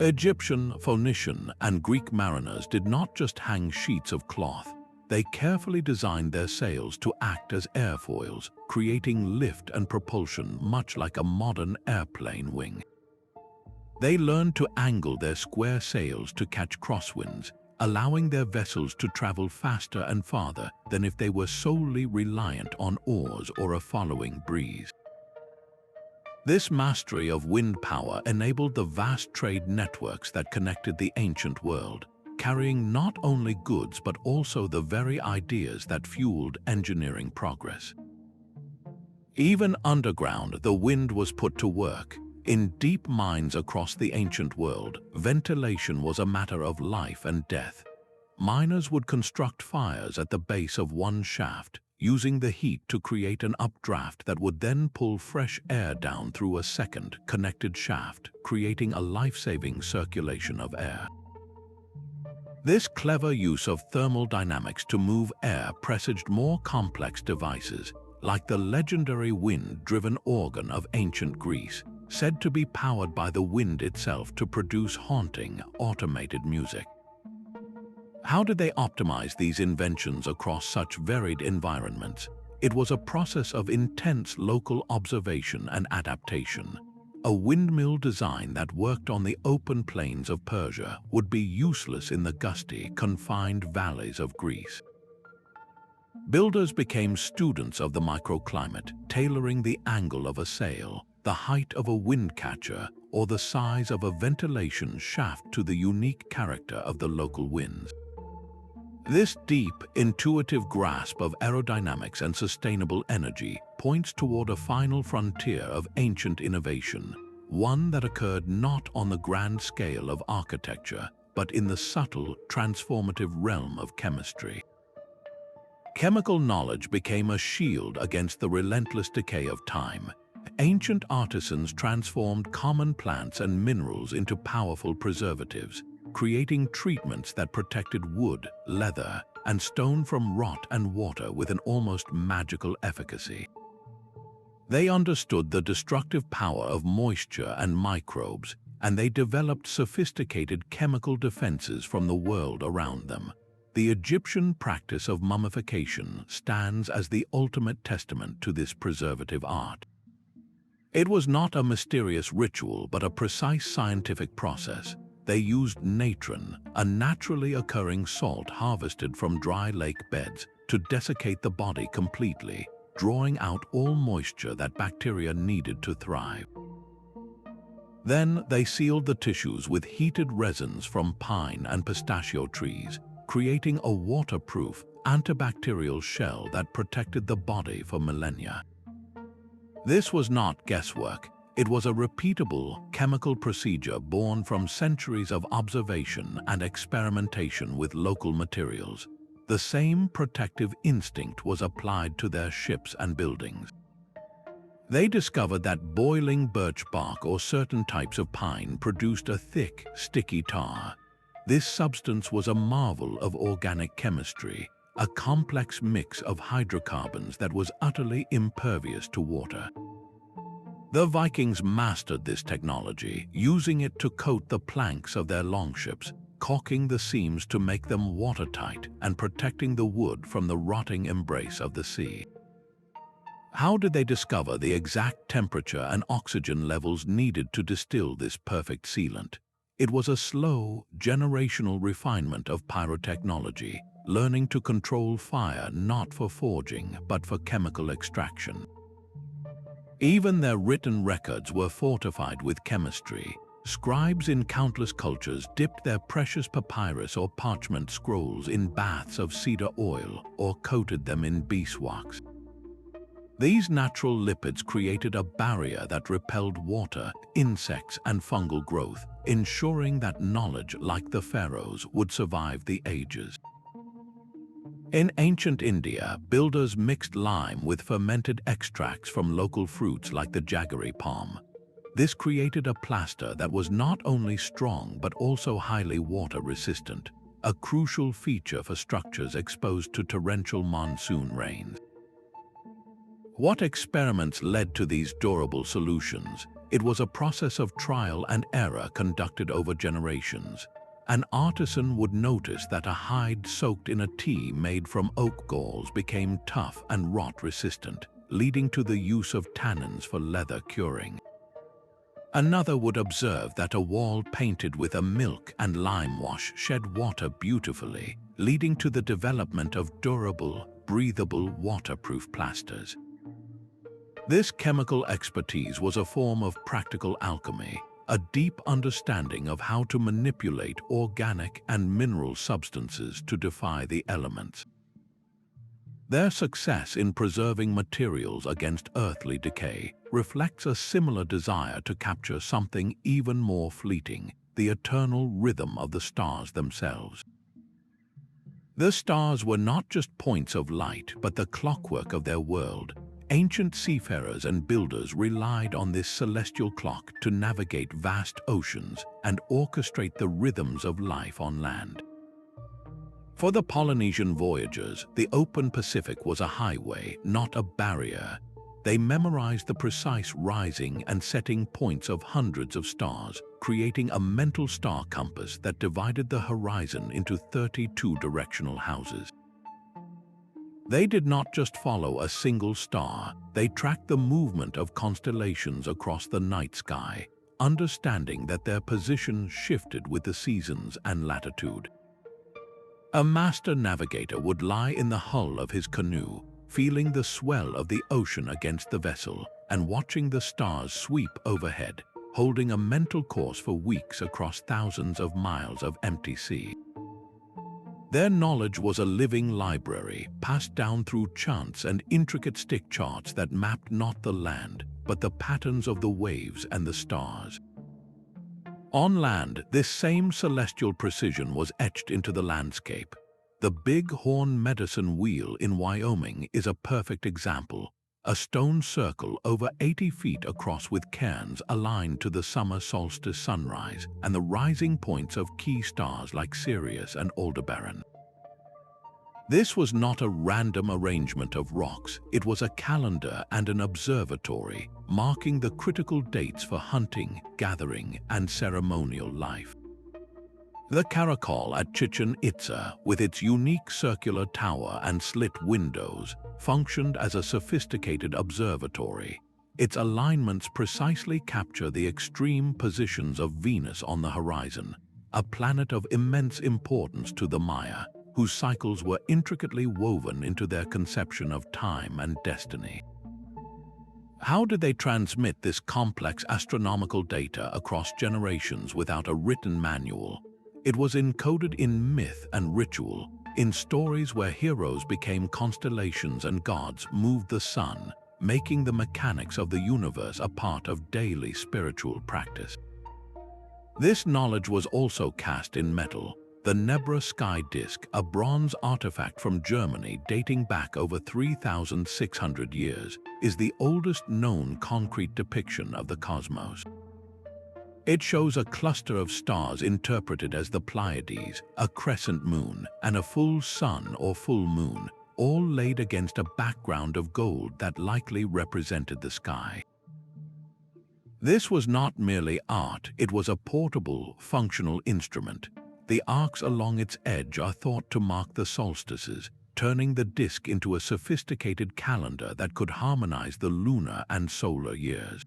Speaker 1: Egyptian, Phoenician, and Greek mariners did not just hang sheets of cloth. They carefully designed their sails to act as airfoils, creating lift and propulsion much like a modern airplane wing. They learned to angle their square sails to catch crosswinds, allowing their vessels to travel faster and farther than if they were solely reliant on oars or a following breeze. This mastery of wind power enabled the vast trade networks that connected the ancient world, carrying not only goods but also the very ideas that fueled engineering progress. Even underground, the wind was put to work. In deep mines across the ancient world, ventilation was a matter of life and death. Miners would construct fires at the base of one shaft, using the heat to create an updraft that would then pull fresh air down through a second, connected shaft, creating a life-saving circulation of air. This clever use of thermal dynamics to move air presaged more complex devices, like the legendary wind-driven organ of ancient Greece, said to be powered by the wind itself to produce haunting, automated music. How did they optimize these inventions across such varied environments? It was a process of intense local observation and adaptation. A windmill design that worked on the open plains of Persia would be useless in the gusty, confined valleys of Greece. Builders became students of the microclimate, tailoring the angle of a sail, the height of a wind catcher, or the size of a ventilation shaft to the unique character of the local winds. This deep, intuitive grasp of aerodynamics and sustainable energy points toward a final frontier of ancient innovation, one that occurred not on the grand scale of architecture, but in the subtle, transformative realm of chemistry. Chemical knowledge became a shield against the relentless decay of time. Ancient artisans transformed common plants and minerals into powerful preservatives, creating treatments that protected wood, leather, and stone from rot and water with an almost magical efficacy. They understood the destructive power of moisture and microbes, and they developed sophisticated chemical defenses from the world around them. The Egyptian practice of mummification stands as the ultimate testament to this preservative art. It was not a mysterious ritual, but a precise scientific process. they used natron, a naturally occurring salt harvested from dry lake beds, to desiccate the body completely, drawing out all moisture that bacteria needed to thrive. Then they sealed the tissues with heated resins from pine and pistachio trees, creating a waterproof, antibacterial shell that protected the body for millennia. This was not guesswork. It was a repeatable chemical procedure born from centuries of observation and experimentation with local materials. The same protective instinct was applied to their ships and buildings. They discovered that boiling birch bark or certain types of pine produced a thick, sticky tar. This substance was a marvel of organic chemistry, a complex mix of hydrocarbons that was utterly impervious to water. The Vikings mastered this technology, using it to coat the planks of their longships, caulking the seams to make them watertight and protecting the wood from the rotting embrace of the sea. How did they discover the exact temperature and oxygen levels needed to distill this perfect sealant? It was a slow, generational refinement of pyrotechnology, learning to control fire not for forging but for chemical extraction. Even their written records were fortified with chemistry. Scribes in countless cultures dipped their precious papyrus or parchment scrolls in baths of cedar oil or coated them in beeswax. These natural lipids created a barrier that repelled water, insects, and fungal growth, ensuring that knowledge, like the pharaohs, would survive the ages. In ancient India, builders mixed lime with fermented extracts from local fruits like the jaggery palm. This created a plaster that was not only strong but also highly water-resistant, a crucial feature for structures exposed to torrential monsoon rains. What experiments led to these durable solutions? It was a process of trial and error conducted over generations. An artisan would notice that a hide soaked in a tea made from oak galls became tough and rot-resistant, leading to the use of tannins for leather curing. Another would observe that a wall painted with a milk and lime wash shed water beautifully, leading to the development of durable, breathable, waterproof plasters. This chemical expertise was a form of practical alchemy, a deep understanding of how to manipulate organic and mineral substances to defy the elements. Their success in preserving materials against earthly decay reflects a similar desire to capture something even more fleeting, the eternal rhythm of the stars themselves. The stars were not just points of light, but the clockwork of their world. Ancient seafarers and builders relied on this celestial clock to navigate vast oceans and orchestrate the rhythms of life on land. For the Polynesian voyagers, the open Pacific was a highway, not a barrier. They memorized the precise rising and setting points of hundreds of stars, creating a mental star compass that divided the horizon into 32 directional houses. They did not just follow a single star, they tracked the movement of constellations across the night sky, understanding that their position shifted with the seasons and latitude. A master navigator would lie in the hull of his canoe, feeling the swell of the ocean against the vessel and watching the stars sweep overhead, holding a mental course for weeks across thousands of miles of empty sea. Their knowledge was a living library, passed down through chants and intricate stick charts that mapped not the land, but the patterns of the waves and the stars. On land, this same celestial precision was etched into the landscape. The Big Horn Medicine Wheel in Wyoming is a perfect example, a stone circle over 80 feet across with cairns aligned to the summer solstice sunrise and the rising points of key stars like Sirius and Aldebaran. This was not a random arrangement of rocks, it was a calendar and an observatory, marking the critical dates for hunting, gathering, and ceremonial life. The Caracol at Chichen Itza, with its unique circular tower and slit windows, functioned as a sophisticated observatory. Its alignments precisely capture the extreme positions of Venus on the horizon, a planet of immense importance to the Maya, whose cycles were intricately woven into their conception of time and destiny. How did they transmit this complex astronomical data across generations without a written manual? It was encoded in myth and ritual, in stories where heroes became constellations and gods moved the sun, making the mechanics of the universe a part of daily spiritual practice. This knowledge was also cast in metal. The Nebra sky disk, a bronze artifact from Germany dating back over 3,600 years, is the oldest known concrete depiction of the cosmos. It shows a cluster of stars interpreted as the Pleiades, a crescent moon, and a full sun or full moon, all laid against a background of gold that likely represented the sky. This was not merely art, it was a portable, functional instrument. The arcs along its edge are thought to mark the solstices, turning the disk into a sophisticated calendar that could harmonize the lunar and solar years.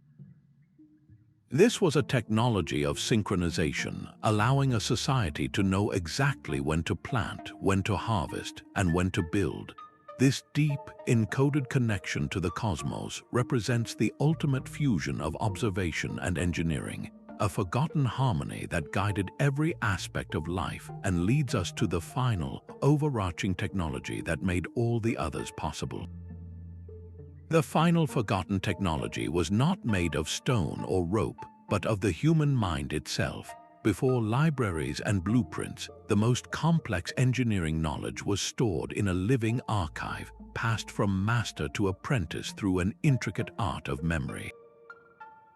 Speaker 1: This was a technology of synchronization, allowing a society to know exactly when to plant, when to harvest, and when to build. This deep, encoded connection to the cosmos represents the ultimate fusion of observation and engineering, a forgotten harmony that guided every aspect of life and leads us to the final, overarching technology that made all the others possible. The final forgotten technology was not made of stone or rope, but of the human mind itself. Before libraries and blueprints, the most complex engineering knowledge was stored in a living archive, passed from master to apprentice through an intricate art of memory.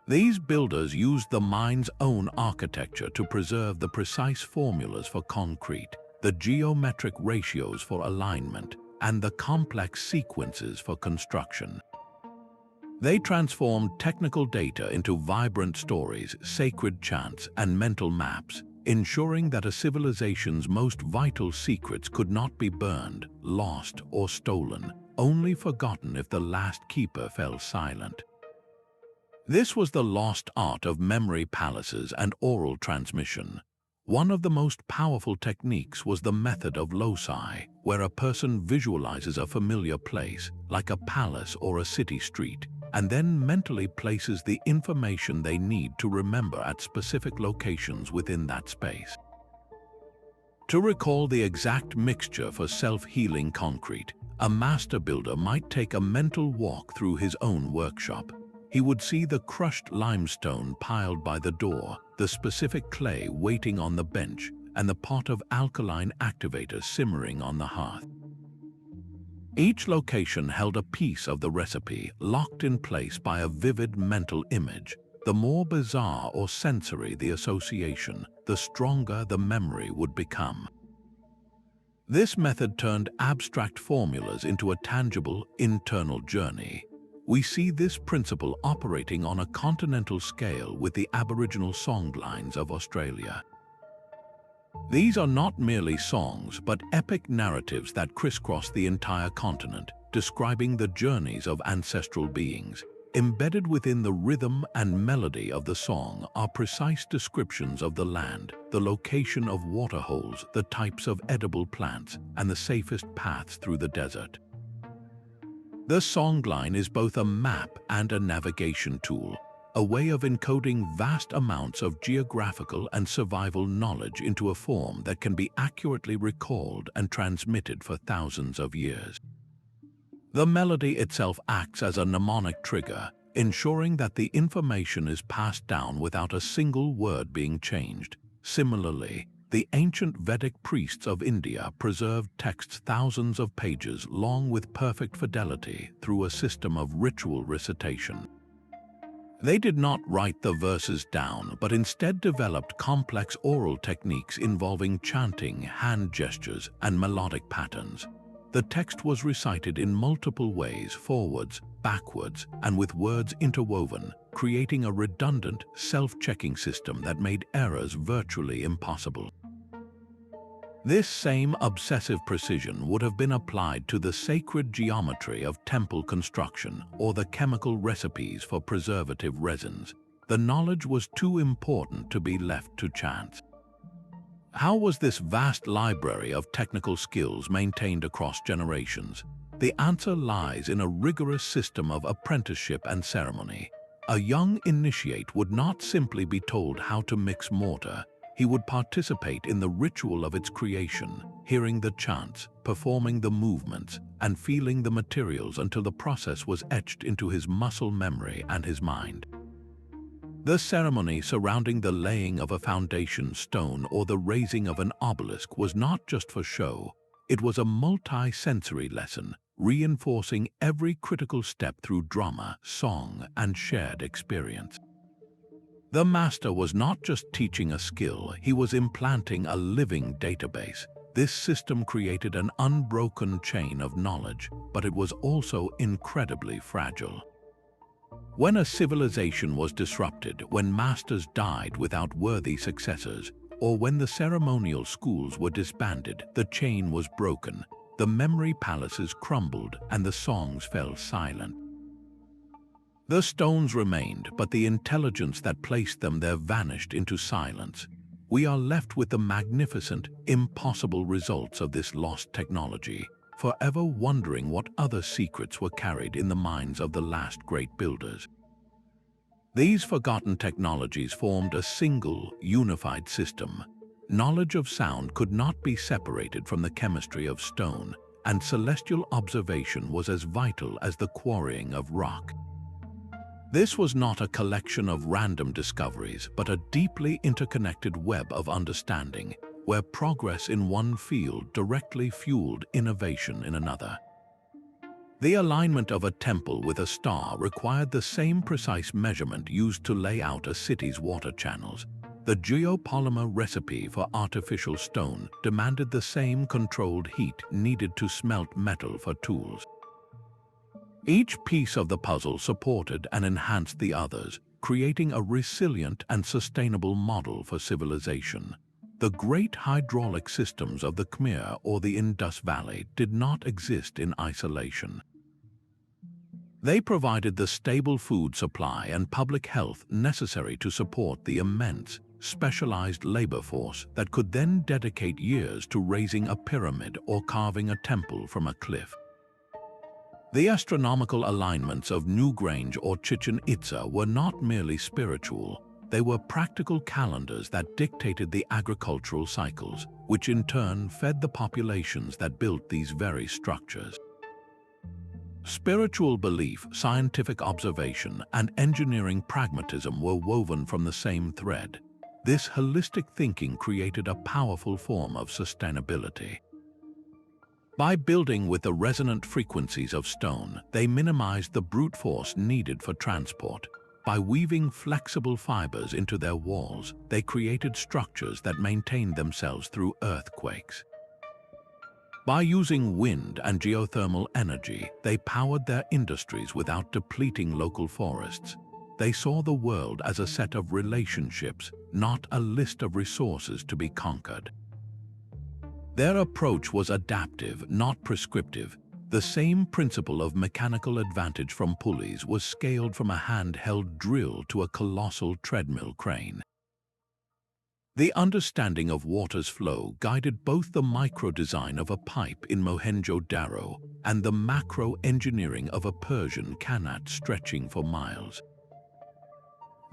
Speaker 1: These builders used the mind's own architecture to preserve the precise formulas for concrete, the geometric ratios for alignment, and the complex sequences for construction. They transformed technical data into vibrant stories, sacred chants, and mental maps, ensuring that a civilization's most vital secrets could not be burned, lost, or stolen, only forgotten if the last keeper fell silent. This was the lost art of memory palaces and oral transmission. One of the most powerful techniques was the method of loci, where a person visualizes a familiar place, like a palace or a city street, and then mentally places the information they need to remember at specific locations within that space. To recall the exact mixture for self-healing concrete, a master builder might take a mental walk through his own workshop. He would see the crushed limestone piled by the door, the specific clay waiting on the bench, and the pot of alkaline activator simmering on the hearth. Each location held a piece of the recipe, locked in place by a vivid mental image. The more bizarre or sensory the association, the stronger the memory would become. This method turned abstract formulas into a tangible, internal journey. We see this principle operating on a continental scale with the Aboriginal songlines of Australia. These are not merely songs, but epic narratives that crisscross the entire continent, describing the journeys of ancestral beings. Embedded within the rhythm and melody of the song are precise descriptions of the land, the location of waterholes, the types of edible plants, and the safest paths through the desert. The songline is both a map and a navigation tool, a way of encoding vast amounts of geographical and survival knowledge into a form that can be accurately recalled and transmitted for thousands of years. The melody itself acts as a mnemonic trigger, ensuring that the information is passed down without a single word being changed. Similarly, the ancient Vedic priests of India preserved texts thousands of pages long with perfect fidelity through a system of ritual recitation. They did not write the verses down, but instead developed complex oral techniques involving chanting, hand gestures, and melodic patterns. The text was recited in multiple ways, forwards, backwards, and with words interwoven, creating a redundant, self-checking system that made errors virtually impossible. This same obsessive precision would have been applied to the sacred geometry of temple construction or the chemical recipes for preservative resins. The knowledge was too important to be left to chance. How was this vast library of technical skills maintained across generations? The answer lies in a rigorous system of apprenticeship and ceremony. A young initiate would not simply be told how to mix mortar. He would participate in the ritual of its creation, hearing the chants, performing the movements, and feeling the materials until the process was etched into his muscle memory and his mind. The ceremony surrounding the laying of a foundation stone or the raising of an obelisk was not just for show. It was a multi-sensory lesson, reinforcing every critical step through drama, song, and shared experience. The master was not just teaching a skill, he was implanting a living database. This system created an unbroken chain of knowledge, but it was also incredibly fragile. When a civilization was disrupted, when masters died without worthy successors, or when the ceremonial schools were disbanded, the chain was broken, the memory palaces crumbled, and the songs fell silent. The stones remained, but the intelligence that placed them there vanished into silence. We are left with the magnificent, impossible results of this lost technology, forever wondering what other secrets were carried in the minds of the last great builders. These forgotten technologies formed a single, unified system. Knowledge of sound could not be separated from the chemistry of stone, and celestial observation was as vital as the quarrying of rock. This was not a collection of random discoveries, but a deeply interconnected web of understanding, where progress in one field directly fueled innovation in another. The alignment of a temple with a star required the same precise measurement used to lay out a city's water channels. The Geopolymer recipe for artificial stone demanded the same controlled heat needed to smelt metal for tools. Each piece of the puzzle supported and enhanced the others, creating a resilient and sustainable model for civilization. The great hydraulic systems of the Khmer or the Indus Valley did not exist in isolation. They provided the stable food supply and public health necessary to support the immense, specialized labor force that could then dedicate years to raising a pyramid or carving a temple from a cliff. The astronomical alignments of Newgrange or Chichen Itza were not merely spiritual. They were practical calendars that dictated the agricultural cycles, which in turn fed the populations that built these very structures. Spiritual belief, scientific observation, and engineering pragmatism were woven from the same thread. This holistic thinking created a powerful form of sustainability. By building with the resonant frequencies of stone, they minimized the brute force needed for transport. By weaving flexible fibers into their walls, they created structures that maintained themselves through earthquakes. By using wind and geothermal energy, they powered their industries without depleting local forests. They saw the world as a set of relationships, not a list of resources to be conquered. Their approach was adaptive, not prescriptive. The same principle of mechanical advantage from pulleys was scaled from a hand-held drill to a colossal treadmill crane. The understanding of water's flow guided both the micro-design of a pipe in Mohenjo-Daro and the macro-engineering of a Persian Qanat stretching for miles.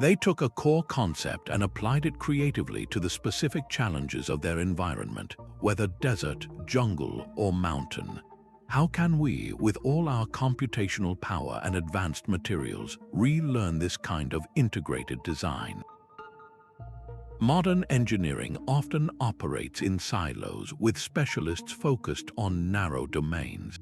Speaker 1: They took a core concept and applied it creatively to the specific challenges of their environment, whether desert, jungle, or mountain. How can we, with all our computational power and advanced materials, relearn this kind of integrated design? Modern engineering often operates in silos, with specialists focused on narrow domains.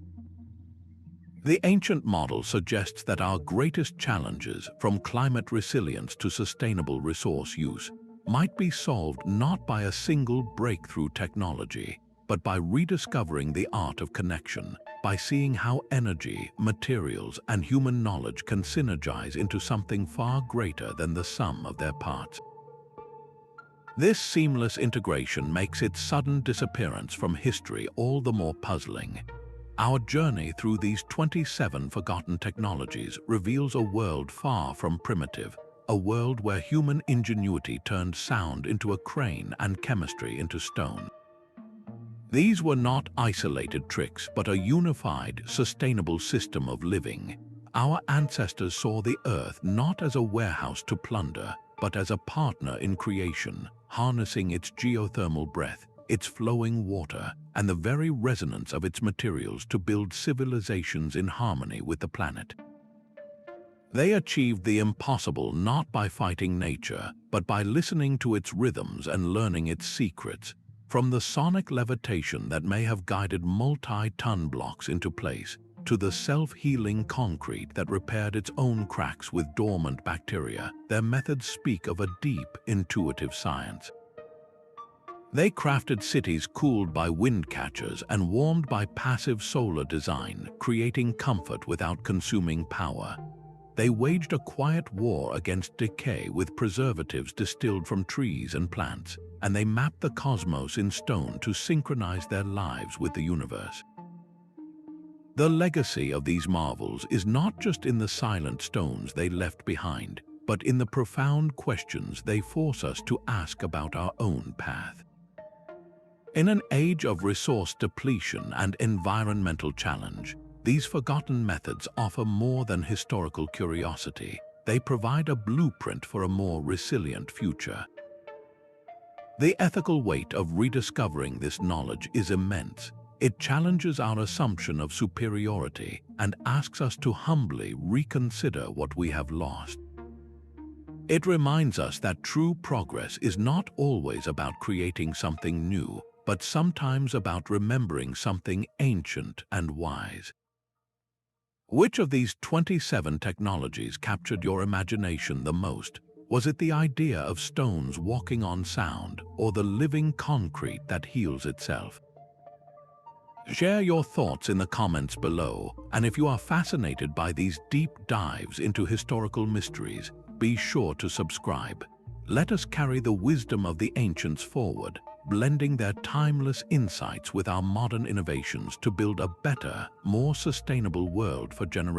Speaker 1: The ancient model suggests that our greatest challenges, from climate resilience to sustainable resource use, might be solved not by a single breakthrough technology, but by rediscovering the art of connection, by seeing how energy, materials, and human knowledge can synergize into something far greater than the sum of their parts. This seamless integration makes its sudden disappearance from history all the more puzzling. Our journey through these 27 forgotten technologies reveals a world far from primitive, a world where human ingenuity turned sound into a crane and chemistry into stone. These were not isolated tricks, but a unified, sustainable system of living. Our ancestors saw the earth not as a warehouse to plunder, but as a partner in creation, harnessing its geothermal breath, its flowing water, and the very resonance of its materials to build civilizations in harmony with the planet. They achieved the impossible not by fighting nature, but by listening to its rhythms and learning its secrets. From the sonic levitation that may have guided multi-ton blocks into place, to the self-healing concrete that repaired its own cracks with dormant bacteria, their methods speak of a deep, intuitive science. They crafted cities cooled by wind catchers and warmed by passive solar design, creating comfort without consuming power. They waged a quiet war against decay with preservatives distilled from trees and plants, and they mapped the cosmos in stone to synchronize their lives with the universe. The legacy of these marvels is not just in the silent stones they left behind, but in the profound questions they force us to ask about our own path. In an age of resource depletion and environmental challenge, these forgotten methods offer more than historical curiosity. They provide a blueprint for a more resilient future. The ethical weight of rediscovering this knowledge is immense. It challenges our assumption of superiority and asks us to humbly reconsider what we have lost. It reminds us that true progress is not always about creating something new, but sometimes about remembering something ancient and wise. Which of these 27 technologies captured your imagination the most? Was it the idea of stones walking on sound, or the living concrete that heals itself? Share your thoughts in the comments below, and if you are fascinated by these deep dives into historical mysteries, be sure to subscribe. Let us carry the wisdom of the ancients forward, blending their timeless insights with our modern innovations to build a better, more sustainable world for generations.